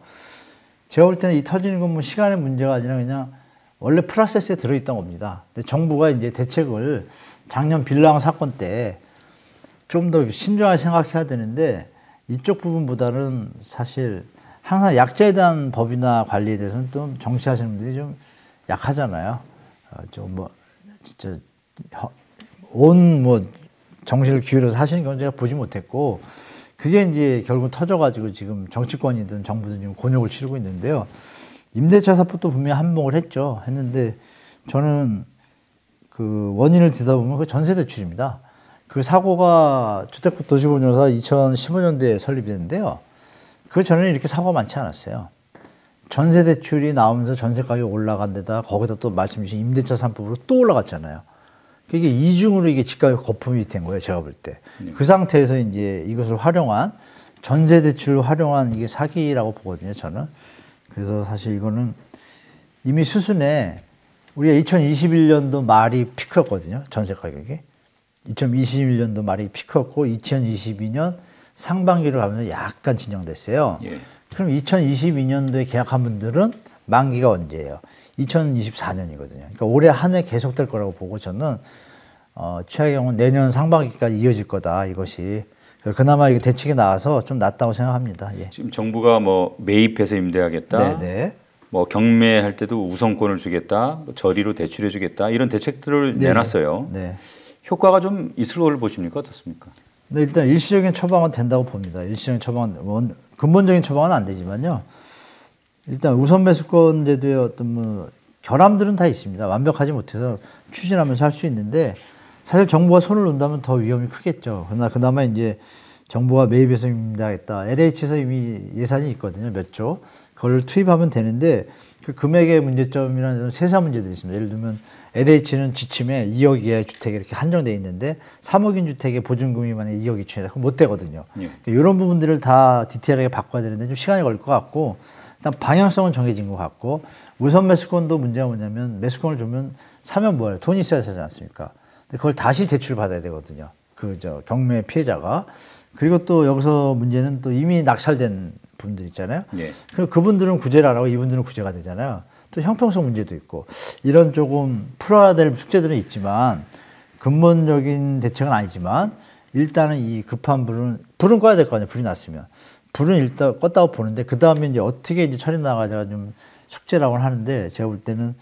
B: 제가 볼 때는 이 터지는 건 뭐 시간의 문제가 아니라 그냥 원래 프로세스에 들어있던 겁니다. 근데 정부가 이제 대책을 작년 빌랑 사건 때 좀 더 신중하게 생각해야 되는데 이쪽 부분보다는 사실 항상 약자에 대한 법이나 관리에 대해서는 좀 정치하시는 분들이 좀 약하잖아요. 좀 뭐 진짜 온 뭐 정신을 기울여서 하시는 건 제가 보지 못했고 그게 이제 결국 터져가지고 지금 정치권이든 정부든 지금 곤욕을 치르고 있는데요. 임대차 사법도 분명히 한몫을 했는데 저는 그 원인을 들여다보면 그 전세 대출입니다. 그 사고가 주택도시보증사 2015년도에 설립이 됐는데요. 그 전에는 이렇게 사고가 많지 않았어요. 전세 대출이 나오면서 전세 가격이 올라간 데다 거기다 또 말씀 주신 임대차 3법으로 또 올라갔잖아요. 이게 이중으로 이게 집가격 거품이 된 거예요. 제가 볼 때. 그 상태에서 이제 이것을 활용한 전세 대출을 활용한 이게 사기라고 보거든요. 저는. 그래서 사실 이거는 이미 수순에 우리가 2021년도 말이 피크였거든요. 전세 가격이. 2021년도 말이 피크였고 2022년 상반기로 가면서 약간 진정됐어요.
A: 예.
B: 그럼 2022년도에 계약한 분들은 만기가 언제예요? 2024년이거든요. 그러니까 올해 한 해 계속될 거라고 보고 저는 최악의 경우는 내년 상반기까지 이어질 거다 이것이. 그나마 이게 대책이 나와서 좀 낫다고 생각합니다. 예.
A: 지금 정부가 뭐 매입해서 임대하겠다.
B: 네네.
A: 뭐 경매할 때도 우선권을 주겠다. 뭐 저리로 대출해 주겠다. 이런 대책들을
B: 네네.
A: 내놨어요.
B: 네.
A: 효과가 좀 있을 걸로 보십니까? 어떻습니까?
B: 네, 일단 일시적인 처방은 된다고 봅니다. 일시적인 처방은 근본적인 처방은 안 되지만요. 일단 우선 매수권 제도의 어떤 뭐 결함들은 다 있습니다. 완벽하지 못해서 추진하면서 할 수 있는데 사실 정부가 손을 놓는다면 더 위험이 크겠죠. 그러나 그나마 이제 정부가 매입해서 임대하겠다. LH에서 이미 예산이 있거든요. 몇 조. 그걸 투입하면 되는데 그 금액의 문제점이라는 세사 문제도 있습니다. 예를 들면 LH는 지침에 2억 이하의 주택이 이렇게 한정되어 있는데 3억인 주택의 보증금이 만약에 2억 이천이다. 그럼 못 되거든요.
A: 예.
B: 이런 부분들을 다 디테일하게 바꿔야 되는데 좀 시간이 걸릴 것 같고 일단 방향성은 정해진 것 같고 우선 매수권도 문제가 뭐냐면 매수권을 주면 사면 뭐예요? 돈이 있어야 되지 않습니까? 근데 그걸 다시 대출 받아야 되거든요. 그 경매 피해자가. 그리고 또 여기서 문제는 또 이미 낙찰된 분들 있잖아요.
A: 예.
B: 그럼 그분들은 구제를 안 하고 이분들은 구제가 되잖아요. 또 형평성 문제도 있고 이런 조금 풀어야 될 숙제들은 있지만 근본적인 대책은 아니지만 일단은 이 급한 불은 꺼야 될 거 아니에요. 불이 났으면. 불은 일단 껐다고 보는데 그 다음에 이제 어떻게 이제 처리 나가자가 좀 숙제라고는 하는데 제가 볼 때는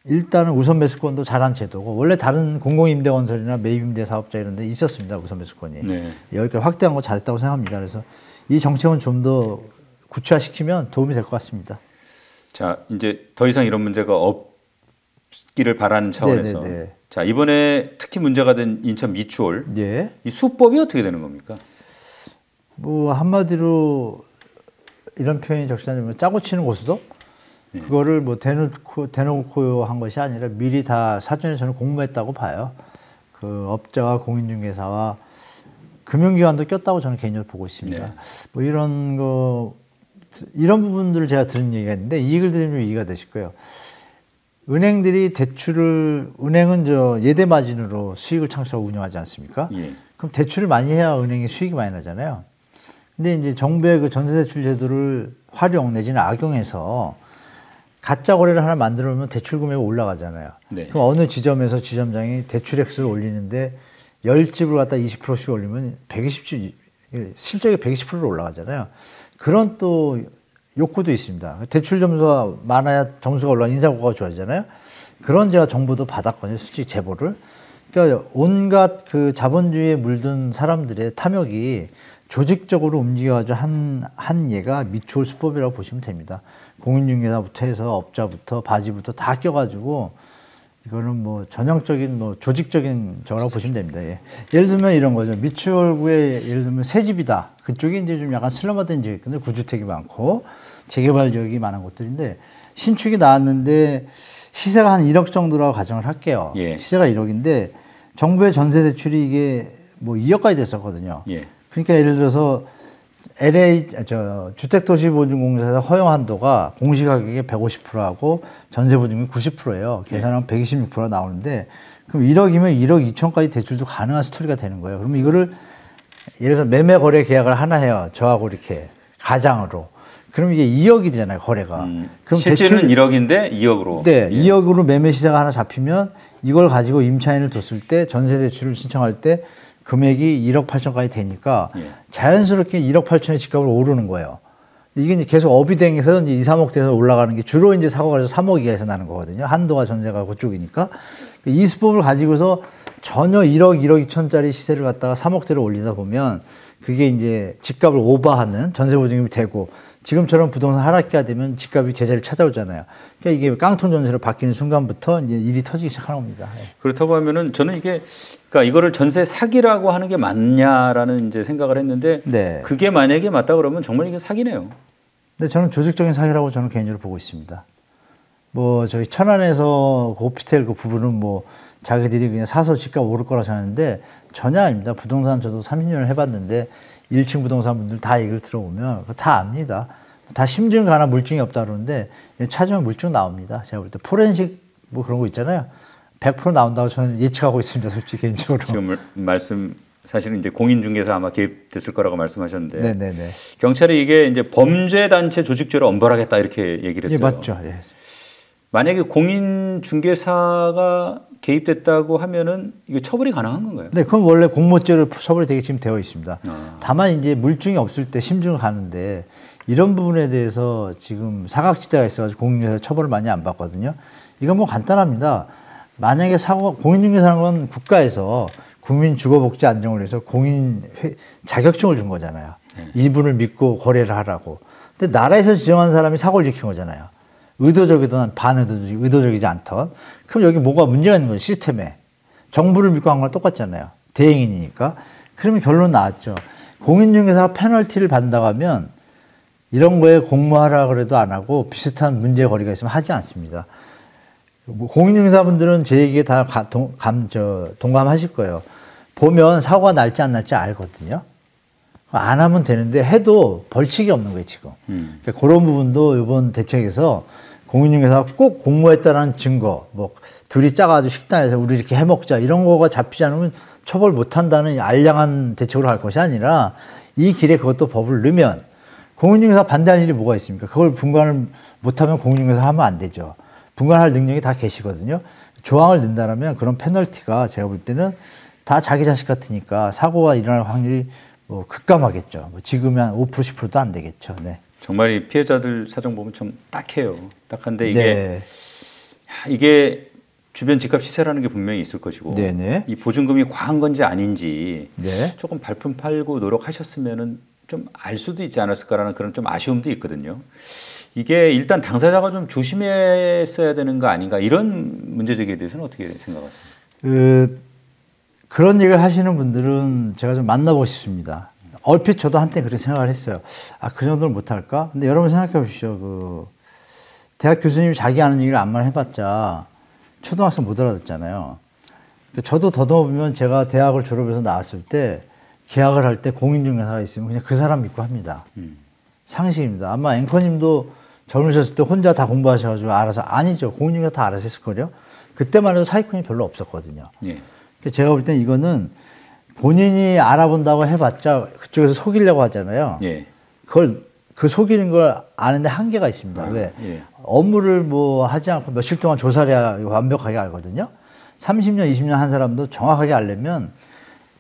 B: 일단은 우선 매수권도 잘한 제도고 원래 다른 공공임대건설이나 매입임대 사업자 이런 데 있었습니다. 우선 매수권이. 네. 여기까지 확대한 거 잘했다고 생각합니다. 그래서 이 정책은 좀 더 구체화시키면 도움이 될 것 같습니다.
A: 자, 이제 더 이상 이런 문제가 없기를 바라는 차원에서 네네네. 자, 이번에 특히 문제가 된 인천 미추홀 예. 이 수법이 어떻게 되는 겁니까?
B: 뭐 한마디로 이런 표현이 적절하냐면 짜고 치는 고수도 예. 그거를 뭐 대놓고 한 것이 아니라 미리 다 사전에 저는 공모했다고 봐요. 그 업자와 공인중개사와 금융기관도 꼈다고 저는 개인적으로 보고 있습니다. 네. 뭐 이런 부분들을 제가 들은 얘기가 있는데 이 얘기를 들으면 이해가 되실 거예요. 은행들이 은행은 예대 마진으로 수익을 창출하고 운영하지 않습니까? 예. 그럼 대출을 많이 해야 은행이 수익이 많이 나잖아요. 근데 이제 정부의 그 전세대출 제도를 활용 내지는 악용해서 가짜 거래를 하나 만들어 놓으면 대출 금액이 올라가잖아요. 네. 그럼 어느 지점에서 지점장이 대출 액수를 올리는데 10집을 갖다 20%씩 올리면 120집, 실적이 120%로 올라가잖아요. 그런 또 욕구도 있습니다. 대출 점수가 많아야 점수가 올라가 인사고가 좋아지잖아요. 그런 제가 정보도 받았거든요. 솔직히 제보를. 그러니까 온갖 그 자본주의에 물든 사람들의 탐욕이 조직적으로 움직여가지고 한 예가 미추홀 수법이라고 보시면 됩니다. 공인중개사부터 해서 업자부터 바지부터 다 껴가지고 이거는 뭐 전형적인 뭐 조직적인 저라고 보시면 됩니다. 예. 예를 들면 이런 거죠. 미추홀구에 예를 들면 새 집이다. 그쪽이 이제 좀 약간 슬럼화된 지역이 있는데 구주택이 많고 재개발 지역이 많은 곳들인데 신축이 나왔는데 시세가 한 1억 정도라고 가정을 할게요. 예. 시세가 1억인데 정부의 전세 대출이 이게 뭐 2억까지 됐었거든요. 예. 그러니까 예를 들어서 주택도시보증공사에서 허용 한도가 공시가격의 150%하고 전세보증이 90%예요. 계산하면 126%가 나오는데 그럼 1억이면 1억 2천까지 대출도 가능한 스토리가 되는 거예요. 그러면 이거를 예를 들어서 매매 거래 계약을 하나 해요. 저하고 이렇게 가장으로. 그럼 이게 2억이 되잖아요. 거래가. 그럼
A: 실제는 1억인데 2억으로.
B: 네. 예. 2억으로 매매 시세가 하나 잡히면 이걸 가지고 임차인을 뒀을 때 전세 대출을 신청할 때 금액이 1억 8천까지 되니까 예. 자연스럽게 1억 8천의 집값으로 오르는 거예요. 이게 이제 계속 업이 댕겨서 이제 2, 3억 돼서 올라가는 게 주로 이제 사고가 돼서 3억 이하에서 나는 거거든요. 한도가 전세가 그쪽이니까. 이 수법을 가지고서 전혀 1억, 1억 2천짜리 시세를 갖다가 3억대로 올리다 보면 그게 이제 집값을 오버하는 전세보증금이 되고 지금처럼 부동산 하락기가 되면 집값이 제자리를 찾아오잖아요. 그러니까 이게 깡통 전세로 바뀌는 순간부터 이제 일이 터지기 시작하는 겁니다.
A: 그렇다고 하면은 저는 그러니까 이거를 전세 사기라고 하는 게 맞냐라는 이제 생각을 했는데 네. 그게 만약에 맞다 그러면 정말 이게 사기네요.
B: 근데 저는 조직적인 사기라고 저는 개인적으로 보고 있습니다. 뭐 저희 천안에서 그 오피스텔 그 부분은 뭐 자기들이 그냥 사서 집값 오를 거라 생각하는데 전혀 아닙니다. 부동산 저도 30년을 해봤는데 1층 부동산 분들 다 얘기를 들어보면 그거 다 압니다. 다 심증 가나 물증이 없다 그러는데 찾으면 물증 나옵니다. 제가 볼 때 포렌식 뭐 그런 거 있잖아요. 100% 나온다고 저는 예측하고 있습니다. 솔직히 개인적으로.
A: 지금 사실은 이제 공인중개사 아마 개입됐을 거라고 말씀하셨는데
B: 네네네.
A: 경찰이 이게 이제 범죄단체 조직죄로 엄벌하겠다 이렇게 얘기를 했어요.
B: 예, 맞죠. 예.
A: 만약에 공인중개사가 개입됐다고 하면은 이거 처벌이 가능한 건가요?
B: 네, 그건 원래 공모죄로 처벌이 되게 지금 되어 있습니다. 다만 이제 물증이 없을 때 심증을 가는데 이런 부분에 대해서 지금 사각지대가 있어가지고 공인중개사 처벌을 많이 안 받거든요. 이건 뭐 간단합니다. 만약에 공인중개사라는 건 국가에서 국민 주거복지 안정을 위해서 자격증을 준 거잖아요. 이분을 믿고 거래를 하라고. 근데 나라에서 지정한 사람이 사고를 일으킨 거잖아요. 의도적이든 의도적이지 않던. 그럼 여기 뭐가 문제가 있는 거예요, 시스템에. 정부를 믿고 한 거랑 똑같잖아요. 대행인이니까. 그러면 결론 나왔죠. 공인중개사가 페널티를 받는다고 하면 이런 거에 공모하라 그래도 안 하고 비슷한 문제 거리가 있으면 하지 않습니다. 공인중개사분들은 제 얘기에 다 동감하실 거예요. 보면 사고가 날지 안 날지 알거든요. 안 하면 되는데 해도 벌칙이 없는 거예요, 지금. 그러니까 그런 부분도 이번 대책에서 공인중개사가 꼭 공모했다는 증거, 뭐 둘이 짜가지고 식당에서 우리 이렇게 해먹자 이런 거가 잡히지 않으면 처벌 못한다는 알량한 대책으로 갈 것이 아니라 이 길에 그것도 법을 넣으면 공인중개사 반대할 일이 뭐가 있습니까? 그걸 분간을 못하면 공인중개사 하면 안 되죠. 분간할 능력이 다 계시거든요. 조항을 넣는다면 그런 페널티가 제가 볼 때는 다 자기 자식 같으니까 사고가 일어날 확률이 뭐 급감하겠죠. 뭐 지금은 한 5%, 10%도 안 되겠죠. 네.
A: 정말 이 피해자들 사정 보면 좀 딱해요. 딱한데 이게
B: 네.
A: 이게 주변 집값 시세라는 게 분명히 있을 것이고
B: 네네.
A: 이 보증금이 과한 건지 아닌지
B: 네.
A: 조금 발품 팔고 노력하셨으면은 좀 알 수도 있지 않았을까라는 그런 좀 아쉬움도 있거든요. 이게 일단 당사자가 좀 조심했어야 되는 거 아닌가 이런 문제제기에 대해서는 어떻게 생각하세요?
B: 그런 얘기를 하시는 분들은 제가 좀 만나보고 싶습니다. 얼핏 저도 한때 그렇게 생각을 했어요. 아, 그 정도는 못할까? 근데 여러분 생각해 보십시오. 대학 교수님이 자기 아는 얘기를 암만 해봤자 초등학생 못 알아듣잖아요. 저도 더듬어 보면 제가 대학을 졸업해서 나왔을 때 계약을 할 때 공인중개사가 있으면 그냥 그 사람 믿고 합니다. 상식입니다. 아마 앵커님도 젊으셨을 때 혼자 다 공부하셔가지고 알아서 아니죠. 공인중개사 다 알아서 했을걸요. 그때만 해도 사기꾼이 별로 없었거든요.
A: 예.
B: 제가 볼 땐 이거는 본인이 알아본다고 해봤자 그쪽에서 속이려고 하잖아요.
A: 예.
B: 그 속이는 걸 아는데 한계가 있습니다. 왜?
A: 예.
B: 업무를 뭐 하지 않고 며칠 동안 조사를 해야 완벽하게 알거든요. 30년, 20년 한 사람도 정확하게 알려면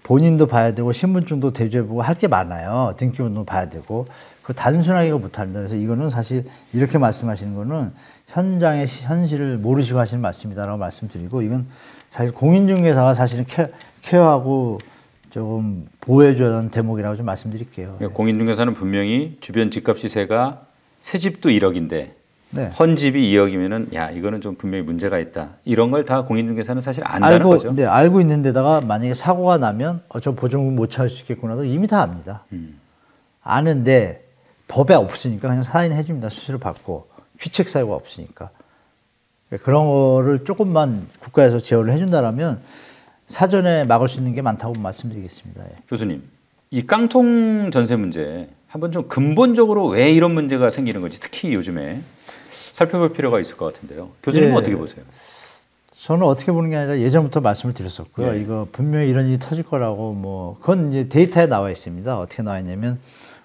B: 본인도 봐야 되고 신분증도 대조해보고 할 게 많아요. 등기부도 봐야 되고. 그 단순하게 못합니다. 그래서 이거는 사실 이렇게 말씀하시는 거는 현장의 현실을 모르시고 하시는 말씀이다라고 말씀드리고 이건 사실 공인중개사가 사실은 케어하고 조금 보호해줘야 하는 대목이라고 좀 말씀드릴게요.
A: 그러니까 공인중개사는 분명히 주변 집값 시세가 새 집도 1억인데
B: 네.
A: 헌 집이 2억이면은 야 이거는 좀 분명히 문제가 있다. 이런 걸 다 공인중개사는 사실 안다는 거죠.
B: 네, 알고 있는 데다가 만약에 사고가 나면 저 보증금 못 찾을 수 있겠구나도 이미 다 압니다. 아는데 법에 없으니까 그냥 사인해 줍니다. 수수료 받고 귀책 사유가 없으니까. 그런 거를 조금만 국가에서 제어를 해준다면 사전에 막을 수 있는 게 많다고 말씀드리겠습니다. 예.
A: 교수님, 이 깡통 전세 문제 한번 좀 근본적으로 왜 이런 문제가 생기는 건지 특히 요즘에 살펴볼 필요가 있을 것 같은데요. 교수님은
B: 예.
A: 어떻게 보세요?
B: 저는 어떻게 보는 게 아니라 예전부터 말씀을 드렸었고요.
A: 예.
B: 이거 분명히 이런 일이 터질 거라고 뭐 그건 이제 데이터에 나와 있습니다. 어떻게 나와 있냐면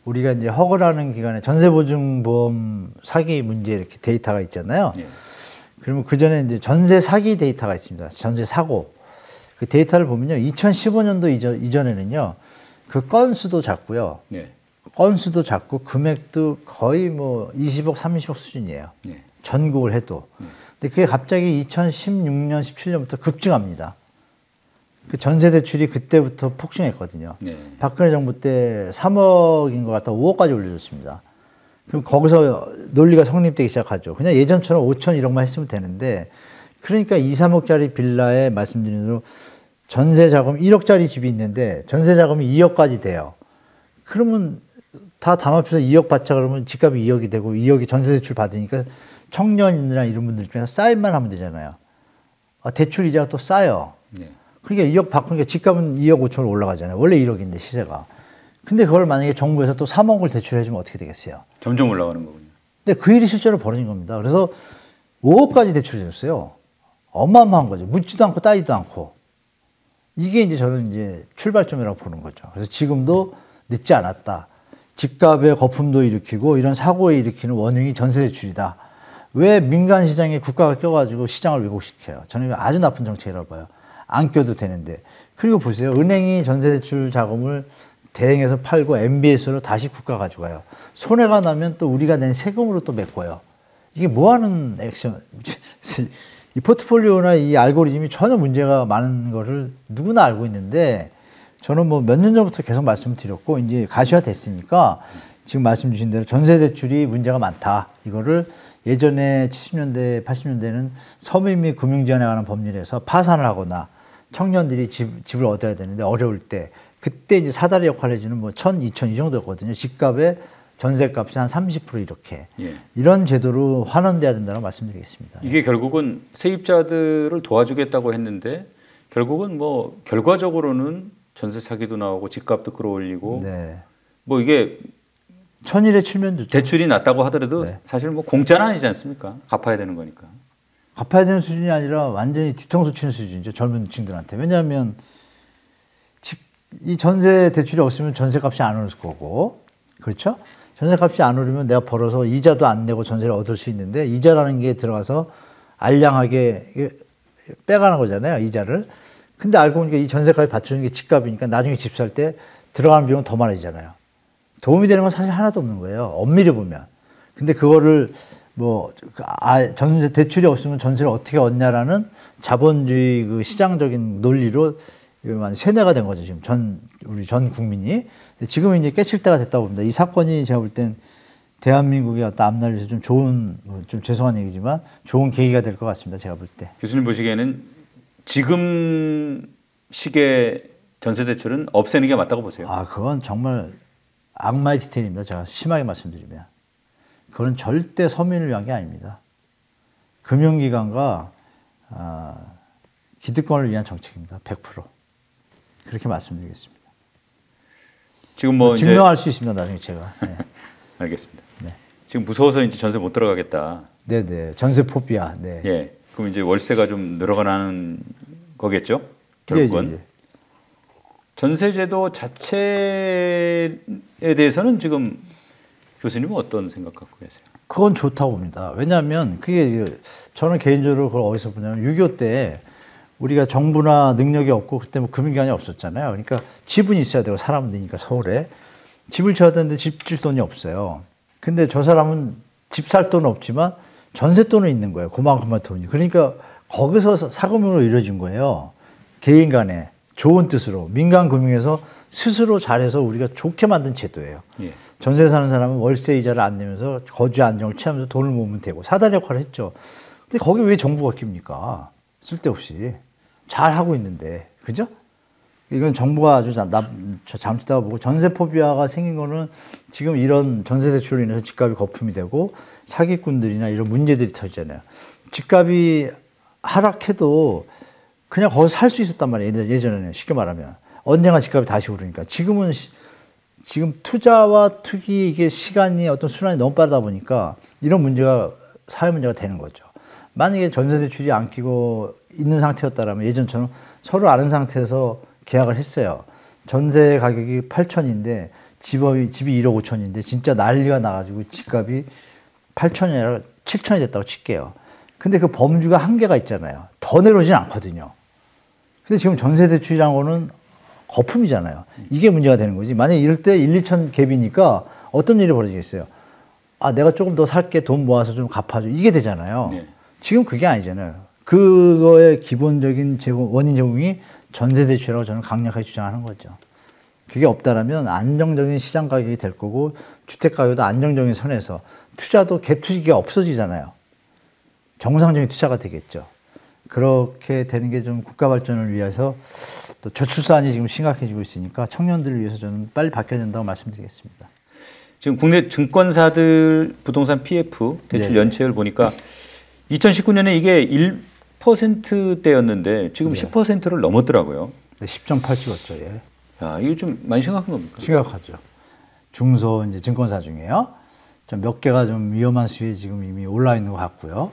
B: 우리가 이제 허그라는 기간에 전세보증보험 사기 문제 이렇게 데이터가 있잖아요.
A: 예.
B: 그러면 그 전에 이제 전세 사기 데이터가 있습니다. 전세 사고. 그 데이터를 보면요. 2015년도 이전에는요. 그 건수도 작고요.
A: 예.
B: 건수도 작고 금액도 거의 뭐 20억, 30억 수준이에요.
A: 예.
B: 전국을 해도. 근데 그게 갑자기 2016년, 17년부터 급증합니다. 그 전세 대출이 그때부터 폭증했거든요.
A: 예.
B: 박근혜 정부 때 3억인 것 같다 5억까지 올려줬습니다. 그럼 거기서 논리가 성립되기 시작하죠. 그냥 예전처럼 5천 1억만 했으면 되는데 그러니까 2, 3억짜리 빌라에 말씀드린 대로 전세 자금 1억짜리 집이 있는데 전세 자금이 2억까지 돼요. 그러면 다 담합해서 2억 받자 그러면 집값이 2억이 되고 2억이 전세 대출 받으니까 청년이나 이런 분들 중에서 사인만 하면 되잖아요. 대출 이자가 또 싸요.
A: 예.
B: 그러니까 2억 바꾸니까 집값은 2억 5천으로 올라가잖아요. 원래 1억인데 시세가. 근데 그걸 만약에 정부에서 또 3억을 대출해주면 어떻게 되겠어요?
A: 점점 올라가는 거군요.
B: 근데 그 일이 실제로 벌어진 겁니다. 그래서 5억까지 대출해줬어요. 어마어마한 거죠. 묻지도 않고 따지도 않고. 이게 이제 저는 이제 출발점이라고 보는 거죠. 그래서 지금도 늦지 않았다. 집값의 거품도 일으키고 이런 사고에 일으키는 원흉이 전세 대출이다. 왜 민간 시장에 국가가 껴가지고 시장을 왜곡시켜요? 저는 이거 아주 나쁜 정책이라고 봐요. 안 껴도 되는데. 그리고 보세요. 은행이 전세 대출 자금을 대행해서 팔고 MBS로 다시 국가 가져가요. 손해가 나면 또 우리가 낸 세금으로 또 메꿔요. 이게 뭐 하는 액션. 이 포트폴리오나 이 알고리즘이 전혀 문제가 많은 거를 누구나 알고 있는데 저는 뭐 몇 년 전부터 계속 말씀을 드렸고 이제 가시화 됐으니까 지금 말씀 주신 대로 전세 대출이 문제가 많다. 이거를 예전에 70년대, 80년대는 서민 및 금융지원에 관한 법률에서 파산을 하거나 청년들이 집을 얻어야 되는데 어려울 때 그때 이제 사다리 역할을 해주는 뭐 1,000, 2,000 이 정도였거든요. 집값에 전세값이 한 30% 이렇게.
A: 예.
B: 이런 제도로 환원돼야 된다고 말씀드리겠습니다.
A: 이게 결국은 세입자들을 도와주겠다고 했는데 결국은 뭐 결과적으로는 전세 사기도 나오고 집값도 끌어올리고
B: 네.
A: 뭐 이게
B: 천일에 치면 좋죠.
A: 대출이 낮다고 하더라도
B: 네.
A: 사실 뭐 공짜는 아니지 않습니까? 갚아야 되는 거니까.
B: 갚아야 되는 수준이 아니라 완전히 뒤통수 치는 수준이죠. 젊은 층들한테. 왜냐하면 이 전세 대출이 없으면 전세값이 안 오를 거고, 그렇죠? 전세값이 안 오르면 내가 벌어서 이자도 안 내고 전세를 얻을 수 있는데, 이자라는 게 들어가서 알량하게 빼가는 거잖아요, 이자를. 근데 알고 보니까 이 전세값이 받쳐주는 게 집값이니까 나중에 집 살 때 들어가는 비용은 더 많아지잖아요. 도움이 되는 건 사실 하나도 없는 거예요, 엄밀히 보면. 근데 그거를 뭐 전세 대출이 없으면 전세를 어떻게 얻냐라는 자본주의 그 시장적인 논리로 세뇌가 된 거죠, 지금 우리 전 국민이. 지금은 이제 깨칠 때가 됐다고 봅니다. 이 사건이 제가 볼 땐 대한민국의 어떤 앞날에서 좀 좋은, 좀 죄송한 얘기지만 좋은 계기가 될 것 같습니다, 제가 볼 때.
A: 교수님 보시기에는 지금 시기에 전세 대출은 없애는 게 맞다고 보세요?
B: 아, 그건 정말 악마의 디테일입니다. 제가 심하게 말씀드리면. 그건 절대 서민을 위한 게 아닙니다. 금융기관과 기득권을 위한 정책입니다. 100%. 그렇게 말씀드리겠습니다.
A: 지금 뭐
B: 증명할 수 있습니다. 나중에 제가. 네.
A: 알겠습니다.
B: 네.
A: 지금 무서워서 이제 전세 못 들어가겠다.
B: 네네. 전세 포비아. 네.
A: 예. 그럼 이제 월세가 좀 늘어가는 거겠죠? 결국은.
B: 예.
A: 전세제도 자체에 대해서는 지금 교수님은 어떤 생각 갖고 계세요?
B: 그건 좋다고 봅니다. 왜냐하면 그게 저는 개인적으로 그걸 어디서 보냐면 6.25 때 우리가 정부나 능력이 없고 그때 뭐 금융기관이 없었잖아요. 그러니까 집은 있어야 되고 사람은 되니까 서울에 집을 지어야 되는데 집 질 돈이 없어요. 근데 저 사람은 집 살 돈은 없지만 전세 돈은 있는 거예요. 그만큼만 돈이. 그러니까 거기서 사금융으로 이루어진 거예요. 개인 간에 좋은 뜻으로 민간 금융에서 스스로 잘해서 우리가 좋게 만든 제도예요.
A: 예. 전세
B: 사는 사람은 월세 이자를 안 내면서 거주 안정을 취하면서 돈을 모으면 되고 사단 역할을 했죠. 근데 거기 왜 정부가 낍니까? 쓸데없이. 잘 하고 있는데. 그죠? 이건 정부가 아주 잠시다가 보고 전세 포비아가 생긴 거는 지금 이런 전세 대출로 인해서 집값이 거품이 되고 사기꾼들이나 이런 문제들이 터지잖아요. 집값이 하락해도 그냥 거기서 살 수 있었단 말이에요. 예전에는 쉽게 말하면. 언젠가 집값이 다시 오르니까. 지금 투자와 투기 이게 시간이 어떤 순환이 너무 빠르다 보니까 이런 문제가 사회 문제가 되는 거죠. 만약에 전세 대출이 안 끼고 있는 상태였다라면 예전처럼 서로 아는 상태에서 계약을 했어요. 전세 가격이 8천인데 집이 1억 5천인데 진짜 난리가 나가지고 집값이 8천이 아니라 7천이 됐다고 칠게요. 근데 그 범주가 한계가 있잖아요. 더 내려오진 않거든요. 근데 지금 전세 대출이라는 거는 거품이잖아요. 이게 문제가 되는 거지. 만약에 이럴 때 1, 2천 갭이니까 어떤 일이 벌어지겠어요? 아, 내가 조금 더 살게 돈 모아서 좀 갚아줘. 이게 되잖아요. 네. 지금 그게 아니잖아요. 그거의 기본적인 원인 제공이 전세 대출이라고 저는 강력하게 주장하는 거죠. 그게 없다라면 안정적인 시장 가격이 될 거고 주택 가격도 안정적인 선에서 투자도 갭 투기가 없어지잖아요. 정상적인 투자가 되겠죠. 그렇게 되는 게 좀 국가 발전을 위해서 또 저출산이 지금 심각해지고 있으니까 청년들을 위해서 저는 빨리 바뀌어야 된다고 말씀드리겠습니다.
A: 지금 국내 증권사들 부동산 PF 대출 연체율 보니까 2019년에 이게 1%대였는데 지금 10%를 넘었더라고요.
B: 네, 10.8 찍었죠. 예.
A: 야, 이게 좀 많이 심각한 겁니까?
B: 심각하죠. 중소 이제 증권사 중에요. 좀 몇 개가 좀 위험한 수위에 지금 이미 올라 있는 것 같고요.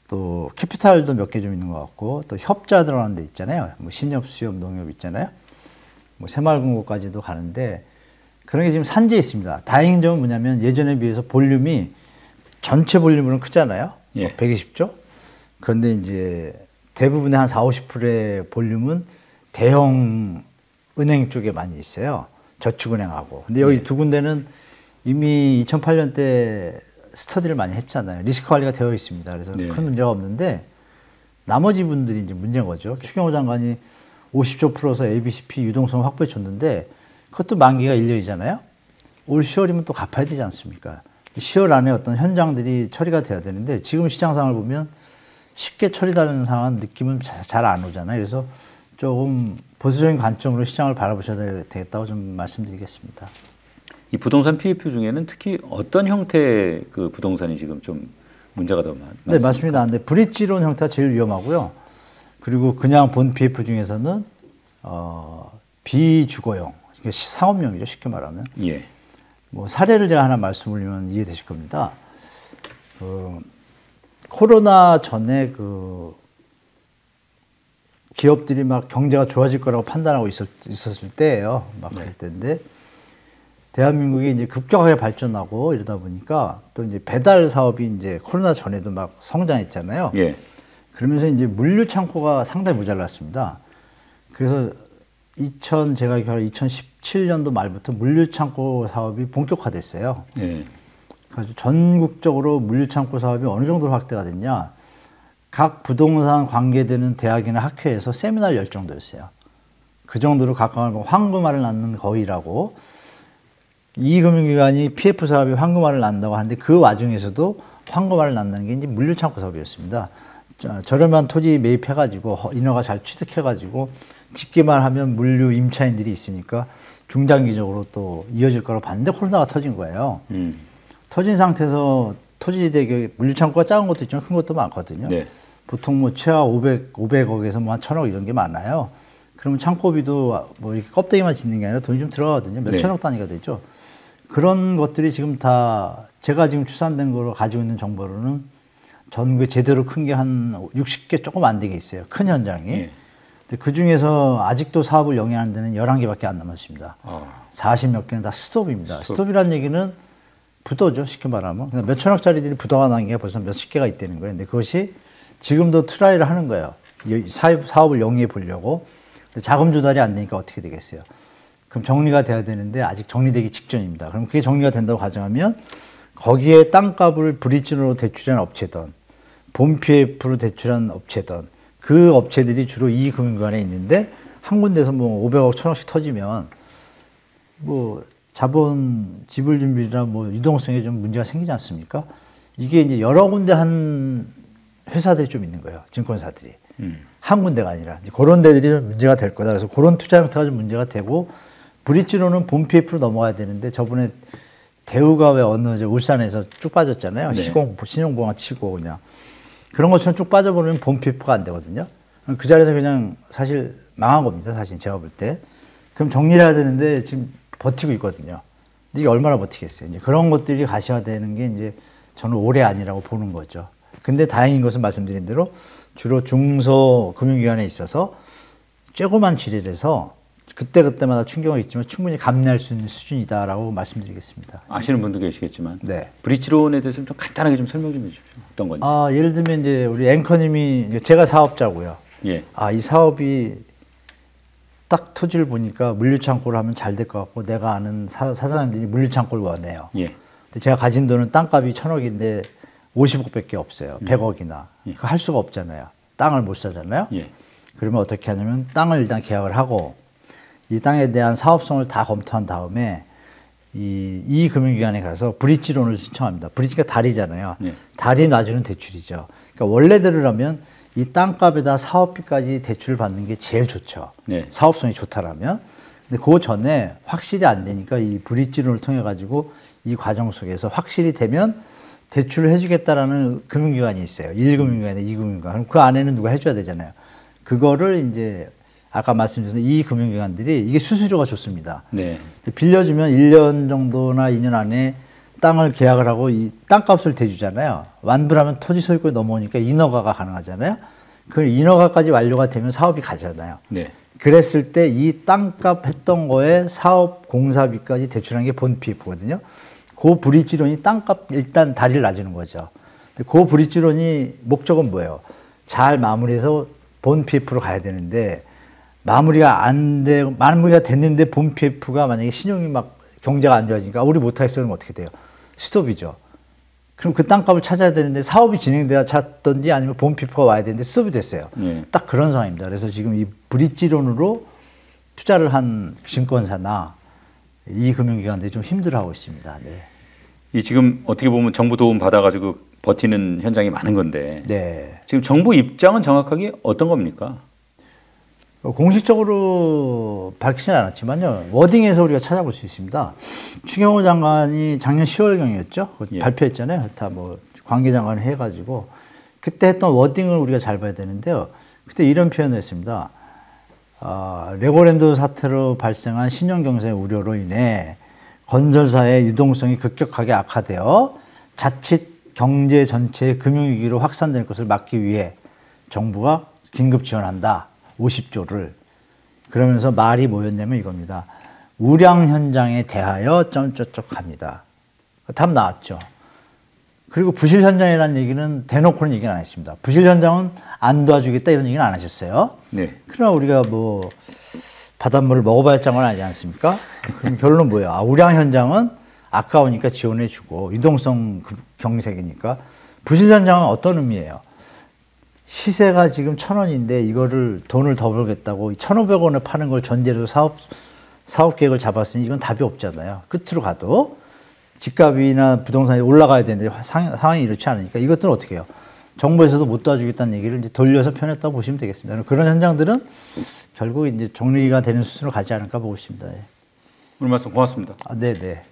B: 또 캐피탈도 몇 개 좀 있는 것 같고 또 협자 들어가는 데 있잖아요. 뭐 신협, 수협, 농협 있잖아요. 뭐 새마을금고까지도 가는데 그런 게 지금 산재에 있습니다. 다행인 점은 뭐냐면 예전에 비해서 볼륨이 전체 볼륨으로는 크잖아요.
A: 예.
B: 120조. 그런데 이제 대부분의 한 40~50%의 볼륨은 대형 은행 쪽에 많이 있어요. 저축은행하고. 근데 여기 두 군데는 이미 2008년 때 스터디를 많이 했잖아요. 리스크 관리가 되어 있습니다. 그래서 큰 문제가 없는데 나머지 분들이 이제 문제인 거죠. 추경호 장관이 50조 풀어서 ABCP 유동성 확보해 줬는데 그것도 만기가 1년이잖아요. 올 10월이면 또 갚아야 되지 않습니까? 10월 안에 어떤 현장들이 처리가 돼야 되는데 지금 시장 상황을 보면 쉽게 처리되는 상황 느낌은 잘 안 오잖아요. 그래서 조금 보수적인 관점으로 시장을 바라보셔야 되겠다고 좀 말씀드리겠습니다.
A: 이 부동산 PF 중에는 특히 어떤 형태의 그 부동산이 지금 좀 문제가 더 많습니까?
B: 네, 맞습니다. 근데 브릿지론 형태가 제일 위험하고요. 그리고 그냥 본 PF 중에서는 비주거용, 상업용이죠. 쉽게 말하면.
A: 예.
B: 뭐 사례를 제가 하나 말씀드리면 이해되실 겁니다. 코로나 전에 기업들이 막 경제가 좋아질 거라고 판단하고 있었을 때예요. 막 그럴 때인데 대한민국이 이제 급격하게 발전하고 이러다 보니까 또 이제 배달 사업이 이제 코로나 전에도 막 성장했잖아요.
A: 예.
B: 그러면서 이제 물류 창고가 상당히 모자랐습니다. 그래서 제가 기억하기로 2017년도 말부터 물류 창고 사업이 본격화됐어요.
A: 예.
B: 그래서 전국적으로 물류 창고 사업이 어느 정도로 확대가 됐냐? 각 부동산 관계되는 대학이나 학회에서 세미나를 열 정도였어요. 그 정도로 가까운 황금알을 낳는 거위라고. 이 금융기관이 PF 사업이 황금알을 낳는다고 하는데 그 와중에서도 황금알을 낳는 게 이제 물류창고 사업이었습니다. 저렴한 토지 매입해가지고 인허가 잘 취득해가지고 짓기만 하면 물류 임차인들이 있으니까 중장기적으로 또 이어질 거라고 봤는데 코로나가 터진 거예요. 터진 상태에서 토지 대개 물류창고가 작은 것도 있지만 큰 것도 많거든요. 네. 보통 뭐 최하 500억에서 뭐 한 1000억 이런 게 많아요. 그러면 창고비도 뭐 이렇게 껍데기만 짓는 게 아니라 돈이 좀 들어가거든요. 몇 천억 단위가 되죠. 그런 것들이 지금 다 제가 지금 추산된 거로 가지고 있는 정보로는 전국에 제대로 큰 게 한 60개 조금 안 되게 있어요. 큰 현장이. 네. 근데 그 중에서 아직도 사업을 영위하는 데는 11개밖에 안 남았습니다. 40몇 개는 다 스톱입니다. 스톱이라는 얘기는 부도죠. 쉽게 말하면. 몇 천억짜리들이 부도가 난 게 벌써 몇십 개가 있다는 거예요. 근데 그것이 지금도 트라이를 하는 거예요. 사업을 영위해 보려고. 자금 조달이 안 되니까 어떻게 되겠어요? 그럼 정리가 돼야 되는데 아직 정리되기 직전입니다. 그럼 그게 정리가 된다고 가정하면 거기에 땅값을 브릿지로 대출한 업체든 본 PF로 대출한 업체든 그 업체들이 주로 이 금융기관에 있는데 한 군데서 뭐 500억, 1000억씩 터지면 뭐 자본 지불 준비나 뭐 유동성에 좀 문제가 생기지 않습니까? 이게 이제 여러 군데 한 회사들이 좀 있는 거예요. 증권사들이. 한 군데가 아니라 이제 그런 데들이 좀 문제가 될 거다. 그래서 그런 투자 형태가 좀 문제가 되고 브릿지로는 본 PF로 넘어가야 되는데 저번에 대우가 왜 어느 울산에서 쭉 빠졌잖아요. 네. 신용보험 치고 그냥 그런 것처럼 쭉 빠져버리면 본 PF가 안 되거든요. 그 자리에서 그냥 사실 망한 겁니다. 사실 제가 볼 때. 그럼 정리를 해야 되는데 지금 버티고 있거든요. 이게 얼마나 버티겠어요. 이제 그런 것들이 가시화되는 게 이제 저는 올해 아니라고 보는 거죠. 근데 다행인 것은 말씀드린 대로 주로 중소 금융기관에 있어서 조그만 지뢰라서 그때그때마다 충격은 있지만 충분히 감내할 수 있는 수준이다라고 말씀드리겠습니다.
A: 아시는 분도 계시겠지만
B: 네.
A: 브릿지론에 대해서 좀 간단하게 좀 설명 좀 해주십시오. 어떤 건지.
B: 예를 들면 이제 우리 앵커님이 제가 사업자고요.
A: 예.
B: 이 사업이 딱 토지를 보니까 물류창고를 하면 잘 될 것 같고 내가 아는 사장님들이 물류창고를 원해요. 예. 근데 제가 가진 돈은 땅값이 1000억인데 50억밖에 없어요. 100억이나. 예. 그거 할 수가 없잖아요. 땅을 못 사잖아요. 예. 그러면 어떻게 하냐면 땅을 일단 계약을 하고 이 땅에 대한 사업성을 다 검토한 다음에 이 금융기관에 가서 브릿지론을 신청합니다. 브릿지가 다리잖아요. 예. 다리 놔주는 대출이죠. 그러니까 원래대로라면 이 땅값에다 사업비까지 대출을 받는 게 제일 좋죠. 예. 사업성이 좋다라면. 근데 그 전에 확실히 안 되니까 이 브릿지론을 통해 가지고 이 과정 속에서 확실히 되면 대출을 해주겠다라는 금융기관이 있어요. 1금융기관에 2금융기관. 그럼 그 안에는 누가 해줘야 되잖아요. 그거를 이제 아까 말씀드린 이 금융기관들이 이게 수수료가 좋습니다. 네. 빌려주면 1년 정도나 2년 안에 땅을 계약을 하고 이 땅값을 대주잖아요. 완불하면 토지 소유권이 넘어오니까 인허가가 가능하잖아요. 그 인허가까지 완료가 되면 사업이 가잖아요. 네. 그랬을 때 이 땅값 했던 거에 사업 공사비까지 대출하는 게 본 PF거든요. 그 브릿지론이 땅값 일단 다리를 놔주는 거죠. 그 브릿지론이 목적은 뭐예요? 잘 마무리해서 본 PF로 가야 되는데 마무리가 됐는데 본 PF가 만약에 신용이 막 경제가 안 좋아지니까 우리 못하겠어요. 그러면 어떻게 돼요? 스톱이죠. 그럼 그 땅값을 찾아야 되는데 사업이 진행돼야 찾던지 아니면 본 PF가 와야 되는데 스톱이 됐어요. 딱 그런 상황입니다. 그래서 지금 이 브릿지론으로 투자를 한 증권사나 이 금융기관들이 좀 힘들어하고 있습니다. 네.
A: 이 지금 어떻게 보면 정부 도움 받아가지고 버티는 현장이 많은 건데 네. 지금 정부 입장은 정확하게 어떤 겁니까?
B: 공식적으로 밝히진 않았지만요. 워딩에서 우리가 찾아볼 수 있습니다. 추경호 장관이 작년 10월경이었죠. 예. 발표했잖아요. 다 뭐 관계장관을 해가지고 그때 했던 워딩을 우리가 잘 봐야 되는데요. 그때 이런 표현을 했습니다. 레고랜드 사태로 발생한 신용경제 우려로 인해 건설사의 유동성이 급격하게 악화되어 자칫 경제 전체의 금융위기로 확산될 것을 막기 위해 정부가 긴급 지원한다. 50조를. 그러면서 말이 뭐였냐면 이겁니다. 우량 현장에 대하여 점점점합니다. 답 나왔죠. 그리고 부실 현장이라는 얘기는 대놓고는 얘기는 안 했습니다. 부실 현장은 안 도와주겠다 이런 얘기는 안 하셨어요.
A: 네.
B: 그러나 우리가 뭐 바닷물을 먹어봐야 짠 건 아니지 않습니까? 그럼 결론은 뭐예요? 아, 우량 현장은 아까우니까 지원해주고 유동성 경색이니까 부실 현장은 어떤 의미예요? 시세가 지금 1,000원인데 이거를 돈을 더 벌겠다고 1,500원에 파는 걸 전제로 사업 계획을 잡았으니 이건 답이 없잖아요. 끝으로 가도 집값이나 부동산이 올라가야 되는데 상황이 이렇지 않으니까 이것들은 어떻게 해요? 정부에서도 못 도와주겠다는 얘기를 이제 돌려서 편했다고 보시면 되겠습니다. 그런 현장들은 결국 이제 정리가 되는 수준으로 가지 않을까 보고 있습니다. 예.
A: 오늘 말씀 고맙습니다.
B: 네, 네.